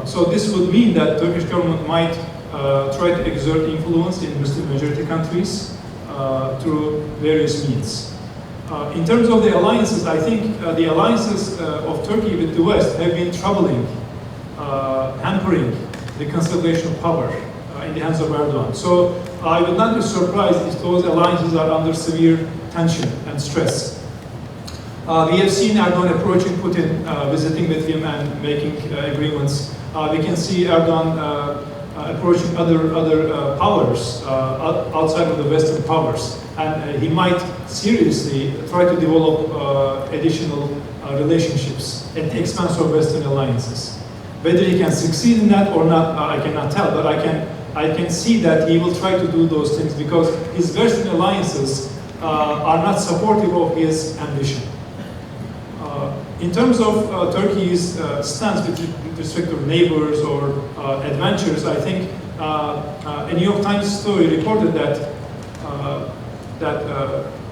So this would mean that Turkish government might try to exert influence in Muslim majority countries through various means. In terms of the alliances, I think the alliances of Turkey with the West have been troubling, hampering the consolidation of power in the hands of Erdogan. So I would not be surprised if those alliances are under severe tension and stress. We have seen Erdogan approaching Putin, visiting with him and making agreements. We can see Erdogan approaching other powers outside of the Western powers. And he might seriously try to develop additional relationships at the expense of Western alliances. Whether he can succeed in that or not, I cannot tell, but I can see that he will try to do those things because his Western alliances are not supportive of his ambition. In terms of Turkey's stance with respect to neighbors or adventures, I think a New York Times story reported that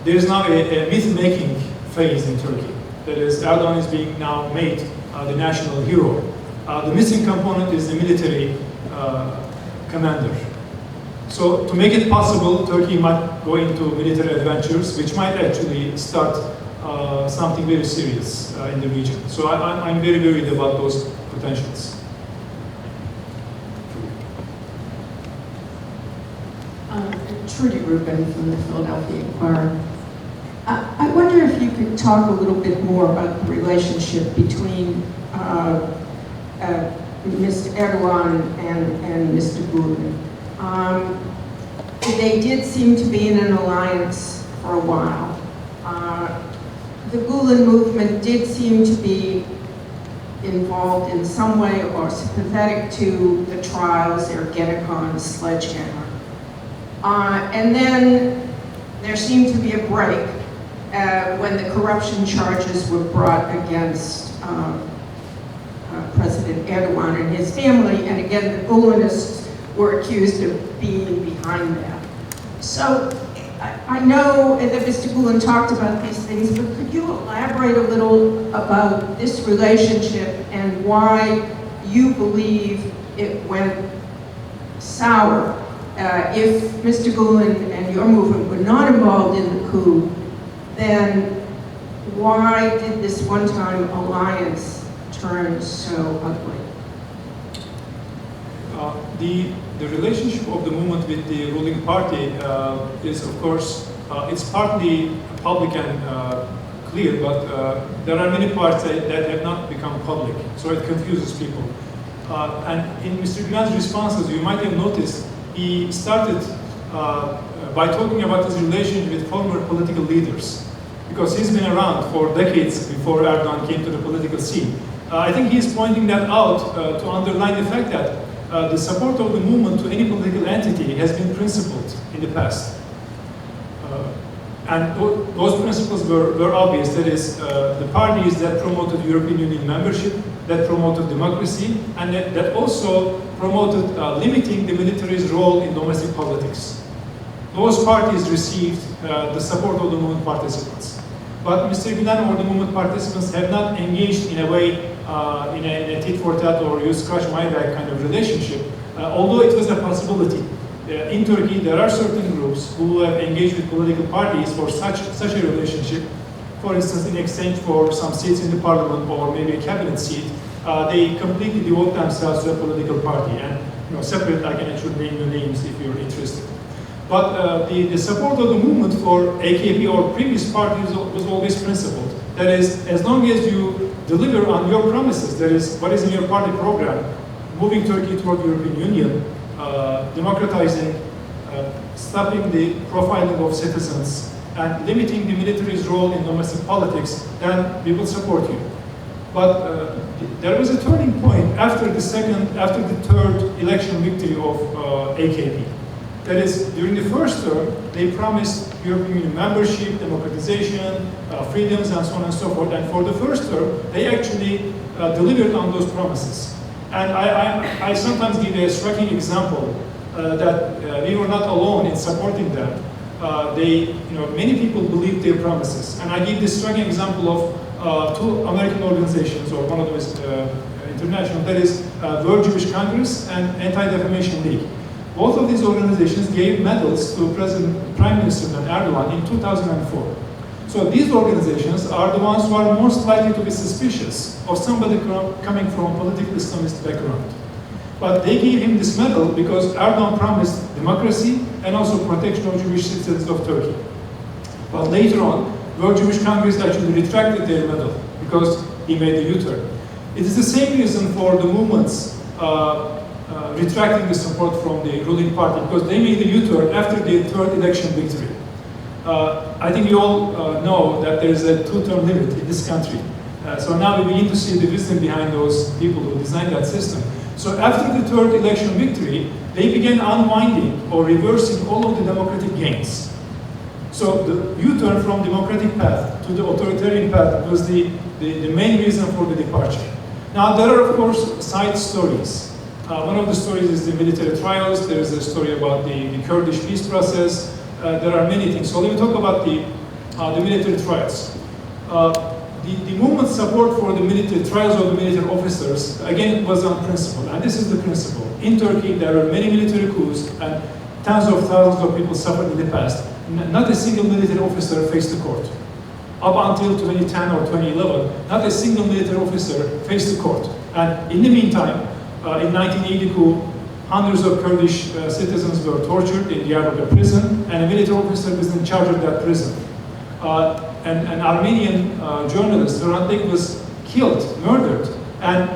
there is now a myth-making phase in Turkey. That is, Erdogan is being now made the national hero. The missing component is the military commander. So to make it possible, Turkey might go into military adventures, which might actually start something very serious in the region. So I'm very worried about those potentials. Trudy Rubin from the Philadelphia Inquirer. I wonder if you could talk a little bit more about the relationship between Mr. Erdogan and Mr. Gülen. They did seem to be in an alliance for a while. The Gülen movement did seem to be involved in some way or sympathetic to the trials, Ergenekon, Sledgehammer. And then there seemed to be a break when the corruption charges were brought against President Erdogan and his family, and again the Gülenists were accused of being behind that. So I know that Mr. Gülen talked about these things, but could you elaborate a little about this relationship and why you believe it went sour if Mr. Gülen and your movement were not involved in the coup, then why did this one-time alliance turn so ugly? The relationship of the movement with the ruling party is, of course, it's partly public and clear, but there are many parts that have not become public, so it confuses people. And in Mr. Gülen's responses, you might have noticed, he started by talking about his relationship with former political leaders, because he's been around for decades before Erdogan came to the political scene. I think he's pointing that out to underline the fact that the support of the movement to any political entity has been principled in the past. And those principles were obvious. That is, the parties that promoted European Union membership, that promoted democracy, and that also promoted limiting the military's role in domestic politics. Those parties received the support of the movement participants. But Mr. Gülen or the movement participants have not engaged in a way, in a tit-for-tat or you scratch my back kind of relationship, although it was a possibility. In Turkey, there are certain groups who have engaged with political parties for such a relationship. For instance, in exchange for some seats in the parliament or maybe a cabinet seat, they completely devote themselves to a political party. And separate, I can actually name the names if you're interested. But the support of the movement for AKP or previous parties was always principled. That is, as long as you deliver on your promises, that is, what is in your party program, moving Turkey toward the European Union, democratizing, stopping the profiling of citizens, and limiting the military's role in domestic politics, then we will support you. But there was a turning point after the third election victory of AKP. That is, during the first term, they promised European Union membership, democratization, freedoms, and so on and so forth. And for the first term, they actually delivered on those promises. And I sometimes give a striking example that we were not alone in supporting them. Many people believed their promises. And I give this striking example of two American organizations, or one of them is international, that is World Jewish Congress and Anti-Defamation League. Both of these organizations gave medals to Prime Minister Erdogan in 2004. So these organizations are the ones who are most likely to be suspicious of somebody coming from a political Islamist background. But they gave him this medal because Erdogan promised democracy and also protection of Jewish citizens of Turkey. But later on, World Jewish Congress actually retracted their medal because he made a U-turn. It is the same reason for the movements retracting the support from the ruling party, because they made a U-turn after the third election victory. I think you all know that there is a two-term limit in this country. So now we begin to see the wisdom behind those people who designed that system. So after the third election victory, they began unwinding or reversing all of the democratic gains. So the U-turn from democratic path to the authoritarian path was the main reason for the departure. Now there are, of course, side stories. One of the stories is the military trials. There is a story about the Kurdish peace process. There are many things. So let me talk about the military trials. The movement's support for the military trials of the military officers, again, was on principle. And this is the principle. In Turkey, there were many military coups and tens of thousands of people suffered in the past. Not a single military officer faced the court. Up until 2010 or 2011, not a single military officer faced the court. And in the meantime, in 1980 coup, hundreds of Kurdish citizens were tortured in Diyarbakir prison, and a military officer was in charge of that prison. An Armenian journalist, Hrant was killed, murdered, and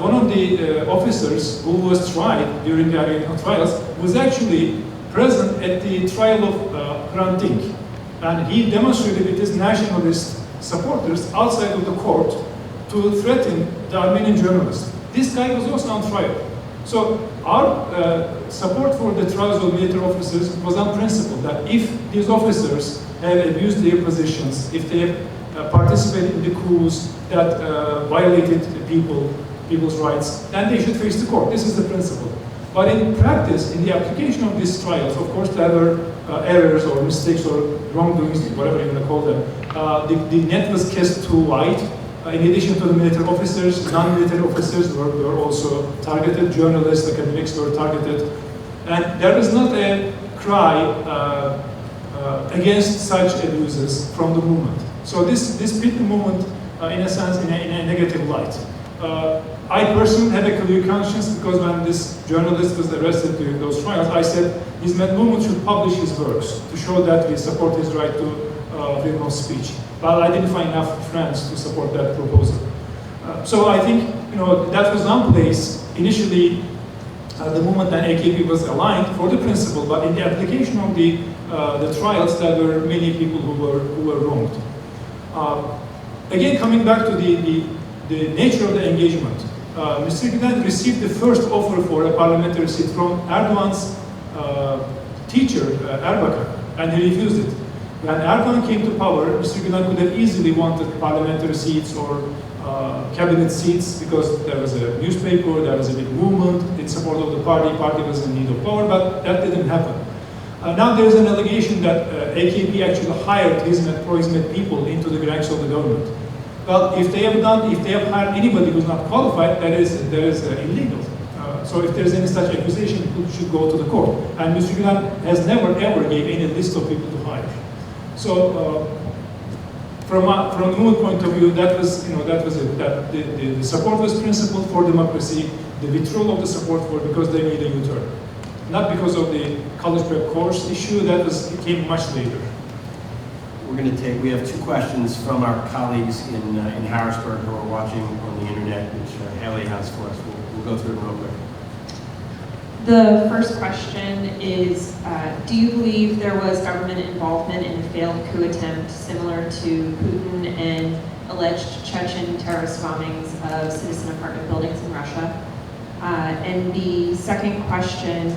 one of the officers who was tried during the Armenian trials was actually present at the trial of Hrant, and he demonstrated with his nationalist supporters outside of the court to threaten the Armenian journalist. This guy was also on trial. So our support for the trials of military officers was on principle that if these officers have abused their positions, if they have participated in the coups that violated people's rights, then they should face the court. This is the principle. But in practice, in the application of these trials, of course, there were errors or mistakes or wrongdoings, whatever you want to call them. The net was cast too wide. In addition to the military officers, non-military officers were also targeted, journalists, academics were targeted. And there is not a cry against such abuses from the movement. So this people movement, in a sense, in a negative light. I personally had a clear conscience because when this journalist was arrested during those trials, I said his movement should publish his works to show that we support his right to freedom of speech. But I didn't find enough friends to support that proposal. So I think that was one place. Initially, the movement and AKP was aligned for the principle, but in the application of the trials, there were many people who were wronged. Again, coming back to the nature of the engagement, Mr. Gülen received the first offer for a parliamentary seat from Erdogan's teacher, Erbakan, and he refused it. When Erdogan came to power, Mr. Gülen could have easily wanted parliamentary seats or cabinet seats because there was a newspaper, there was a big movement in support of the party was in need of power, but that didn't happen. Now there is an allegation that AKP actually hired pro-Hizmet people into the ranks of the government. Well, if they have hired anybody who's not qualified, that is illegal. So if there's any such accusation, it should go to the court. And Mr. Gülen has never ever gave any list of people to hire. So from the movement point of view, that was it. That the support was principled for democracy. The withdrawal of the support was because they made a U-turn, not because of the college prep course issue. It came much later. We have two questions from our colleagues in Harrisburg who are watching on the internet, which Haley has for us. We'll go through them real quick. The first question is, do you believe there was government involvement in the failed coup attempt similar to Putin and alleged Chechen terrorist bombings of citizen apartment buildings in Russia? And the second question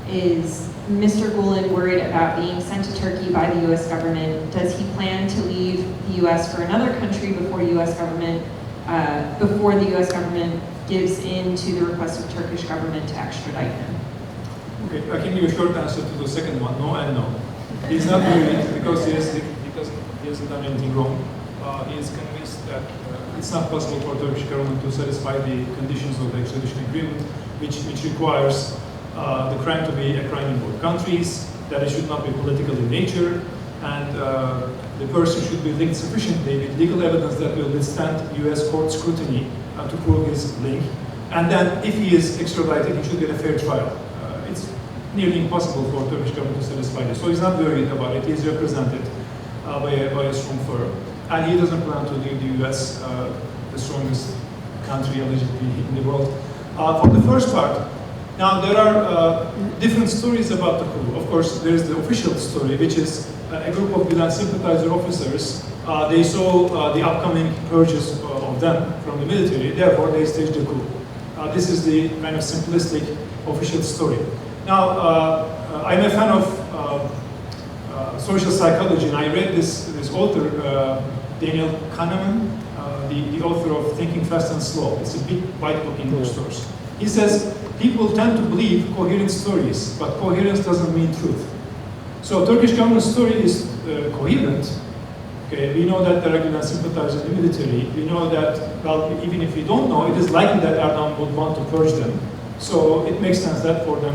is, Mr. Gülen worried about being sent to Turkey by the U.S. government. Does he plan to leave the U.S. for another country before the U.S. government gives in to the request of Turkish government to extradite him? Okay, I can give a short answer to the second one, no and no. He's not doing it because he hasn't done anything wrong. He is convinced that it's not possible for the Turkish government to satisfy the conditions of the extradition agreement, which requires the crime to be a crime in both countries, that it should not be political in nature, and the person should be linked sufficiently with legal evidence that will withstand U.S. court scrutiny to prove his link. And then, if he is extradited, he should get a fair trial. It's nearly impossible for the Turkish government to satisfy this. So he's not worried about it. He's represented by a strong firm. And he doesn't plan to leave the U.S., the strongest country allegedly in the world. For the first part, now there are different stories about the coup. Of course, there is the official story, which is a group of Gülen sympathizer officers. They saw the upcoming purges of them from the military, therefore they staged the coup. This is the kind of simplistic official story. Now, I'm a fan of social psychology, and I read this author, Daniel Kahneman, the author of Thinking Fast and Slow. It's a big white book in bookstores. He says, people tend to believe coherent stories, but coherence doesn't mean truth. So Turkish government story is coherent. Okay, we know that there are Gülen sympathizers in the military. We know that, well, even if we don't know, it is likely that Erdogan would want to purge them. So it makes sense that for them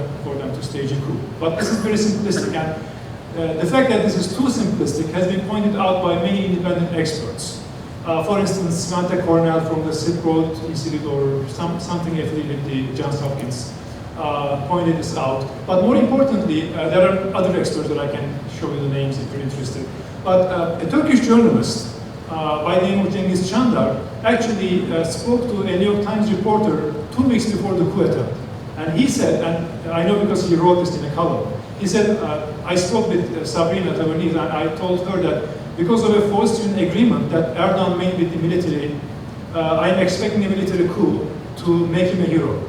to stage a coup. But this is very simplistic, and the fact that this is too simplistic has been pointed out by many independent experts. For instance, Svante Cornell from the Silk Road Institute or something affiliated with the Johns Hopkins pointed this out. But more importantly, there are other experts that I can show you the names if you're interested. But a Turkish journalist by the name of Cengiz Çandar actually spoke to a New York Times reporter 2 weeks before the coup attempt. And he said, and I know because he wrote this in a column, he said, I spoke with Sabrina Tavernese and I told her that because of a Faustian agreement that Erdogan made with the military, I'm expecting a military coup to make him a hero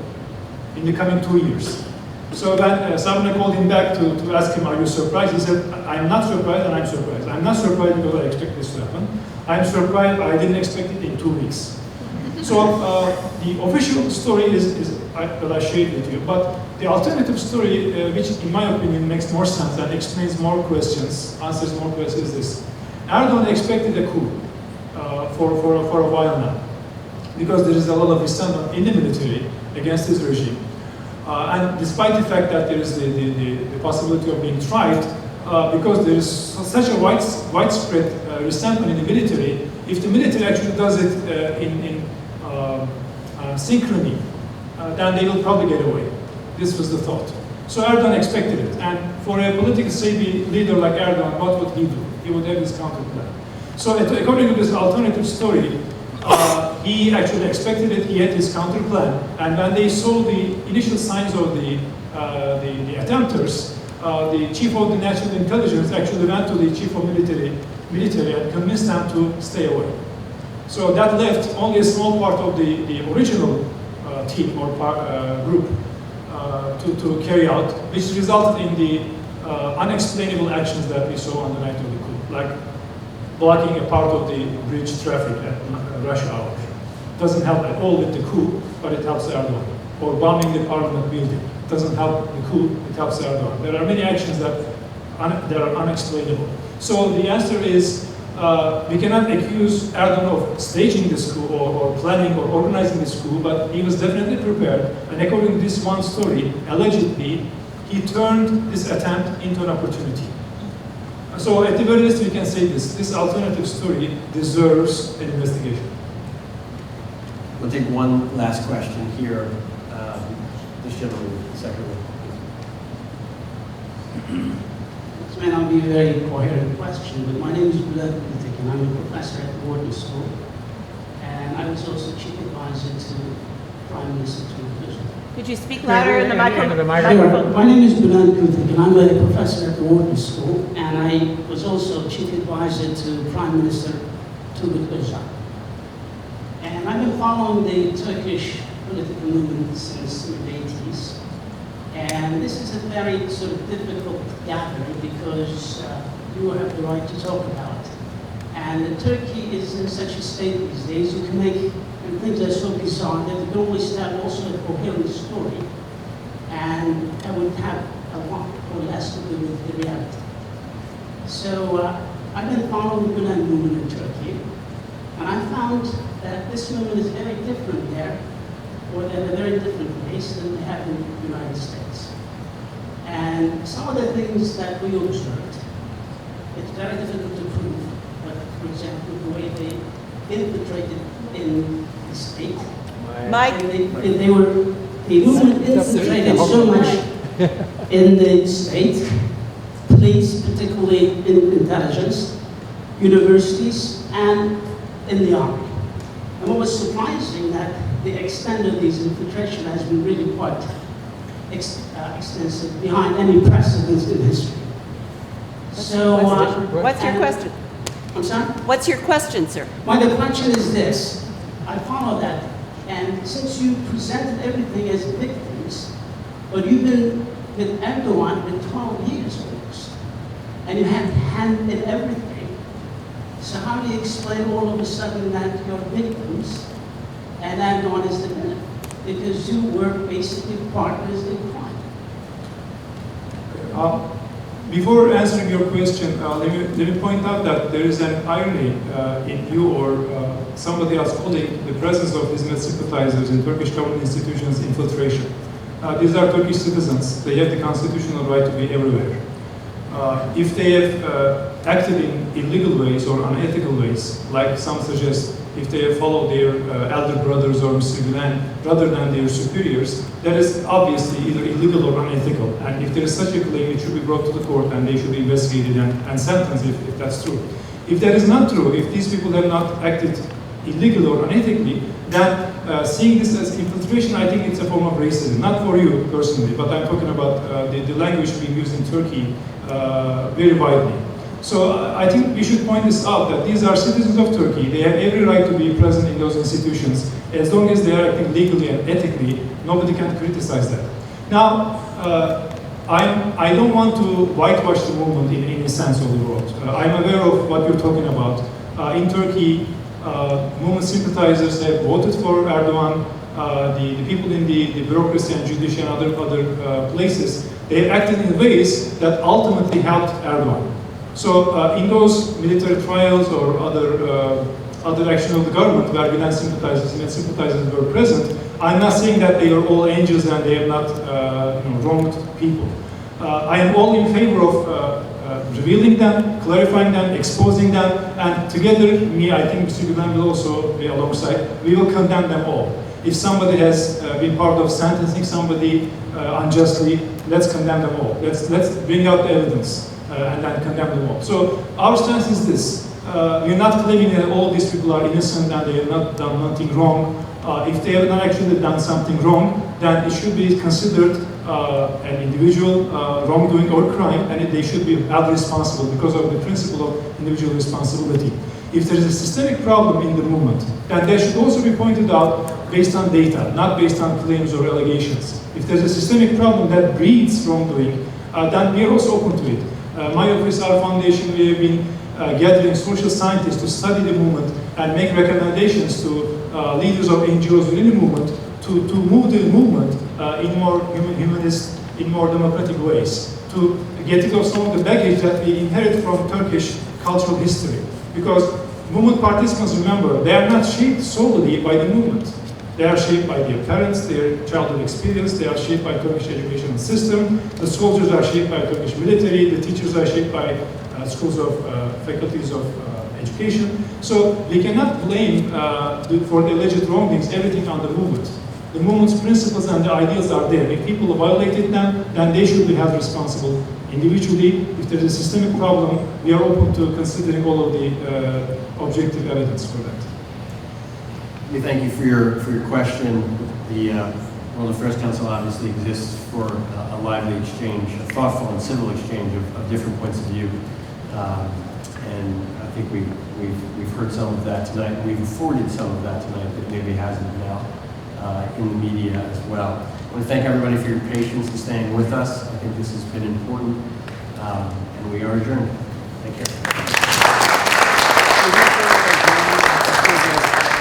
in the coming 2 years. So when Sabrina called him back to ask him, are you surprised? He said, I'm not surprised and I'm surprised. I'm not surprised because I expect this to happen. I'm surprised I didn't expect it in 2 weeks. So the official story is that I shared with you, but the alternative story, which in my opinion makes more sense and explains more questions, answers more questions, is this. Erdogan expected a coup for a while now, because there is a lot of resentment in the military against his regime. And despite the fact that there is the possibility of being tried, because there is such a widespread resentment in the military, if the military actually does it in synchrony, then they will probably get away. This was the thought. So Erdogan expected it. And for a politically savvy leader like Erdogan, what would he do? He would have his counter plan. So according to this alternative story, he actually expected it, he had his counter plan. And when they saw the initial signs of the attempters, the chief of the national intelligence actually went to the chief of military and convinced them to stay away. So that left only a small part of the original team or group to carry out, which resulted in the unexplainable actions that we saw on the night of the coup, like blocking a part of the bridge traffic at rush hour. Doesn't help at all with the coup, but it helps Erdogan. Or bombing the parliament building. Doesn't help the coup, it helps Erdogan. There are many actions that are unexplainable. So the answer is, we cannot accuse Erdogan of staging this coup or planning or organizing this coup, but he was definitely prepared. And according to this one story, allegedly, he turned this attempt into an opportunity. So at the very least, we can say this alternative story deserves an investigation. We'll take one last question here. This gentleman, second one. This may not be a very coherent question, but my name is Gülen, and I'm a professor at the Wharton School, and I was also chief advisor to Prime Minister Fethullah. Could you speak louder in the microphone? My name is Gülen, and I'm a professor at the Wharton School, and I was also chief advisor to Prime Minister Fethullah. And I've been following the Turkish political movement since the mid-80s. And this is a very sort of difficult gathering because you have the right to talk about it. And Turkey is in such a state these days, you can make, and things are so bizarre that you can always have also a coherent story. And that would have a lot or less to do with the reality. So I've been following the Gülen movement in Turkey. And I found that this movement is very different there, or in a very different place than they have in the United States. And some of the things that we observed, it's very difficult to prove, but for example, the way they infiltrated in the state. Mike? And the movement infiltrated so much in the state, police, particularly in intelligence, universities, and in the army. And what was surprising that the extent of these infiltration has been really quite extensive, behind any precedence in history. So, what's your question? I'm sorry? What's your question, sir? Well, the question is this. I follow that, and since you presented everything as victims, but you've been with Erdogan for 12 years almost, and you have hand in everything. So how do you explain all of a sudden that you're victims and Erdogan is the villain? Because you were basically partners in crime. Before answering your question, let me point out that there is an irony in you or somebody else calling the presence of Hizmet sympathizers in Turkish government institutions infiltration. These are Turkish citizens. They have the constitutional right to be everywhere. If they have acted in illegal ways or unethical ways, like some suggest, if they have followed their elder brothers or Mr. Gülen rather than their superiors, that is obviously either illegal or unethical. And if there is such a claim, it should be brought to the court and they should be investigated and sentenced if that's true. If that is not true, if these people have not acted illegally or unethically, then seeing this as infiltration, I think it's a form of racism. Not for you personally, but I'm talking about the language being used in Turkey very widely. So I think we should point this out, that these are citizens of Turkey. They have every right to be present in those institutions. As long as they are acting legally and ethically, nobody can criticize that. Now, I don't want to whitewash the movement in any sense of the word. I'm aware of what you're talking about. In Turkey, movement sympathizers have voted for Erdogan. The people in the bureaucracy and judiciary and other places, they acted in ways that ultimately helped Erdogan. So in those military trials or other action of the government where Gülen sympathizers were present, I'm not saying that they are all angels and they have not wronged people. I am all in favor of revealing them, clarifying them, exposing them, and together, I think Mr. Gülen will also be alongside, we will condemn them all. If somebody has been part of sentencing somebody unjustly, let's condemn them all. Let's bring out the evidence and then condemn them all. So our stance is this. We're not claiming that all these people are innocent and they have not done nothing wrong. If they have not actually done something wrong, then it should be considered an individual wrongdoing or crime, and they should be held responsible because of the principle of individual responsibility. If there is a systemic problem in the movement, then that should also be pointed out based on data, not based on claims or allegations. If there's a systemic problem that breeds wrongdoing, then we are also open to it. My office, our foundation, we have been gathering social scientists to study the movement and make recommendations to leaders of NGOs within the movement to move the movement in more humanist, in more democratic ways, to get rid of some of the baggage that we inherit from Turkish cultural history. Because movement participants, remember, they are not shaped solely by the movement. They are shaped by their parents, their childhood experience, they are shaped by Turkish educational system, the soldiers are shaped by Turkish military, the teachers are shaped by schools of faculties of education. So we cannot blame for the alleged wrongdoings everything on the movement. The movement's principles and the ideals are there. If people violated them, then they should be held responsible individually. If there is a systemic problem, we are open to considering all of the objective evidence for that. We thank you for your question. The World Affairs Council obviously exists for a lively exchange, a thoughtful and civil exchange of different points of view. And I think we've heard some of that tonight. We've afforded some of that tonight that maybe hasn't been out in the media as well. I want to thank everybody for your patience and staying with us. I think this has been important, and we are adjourned. Take care.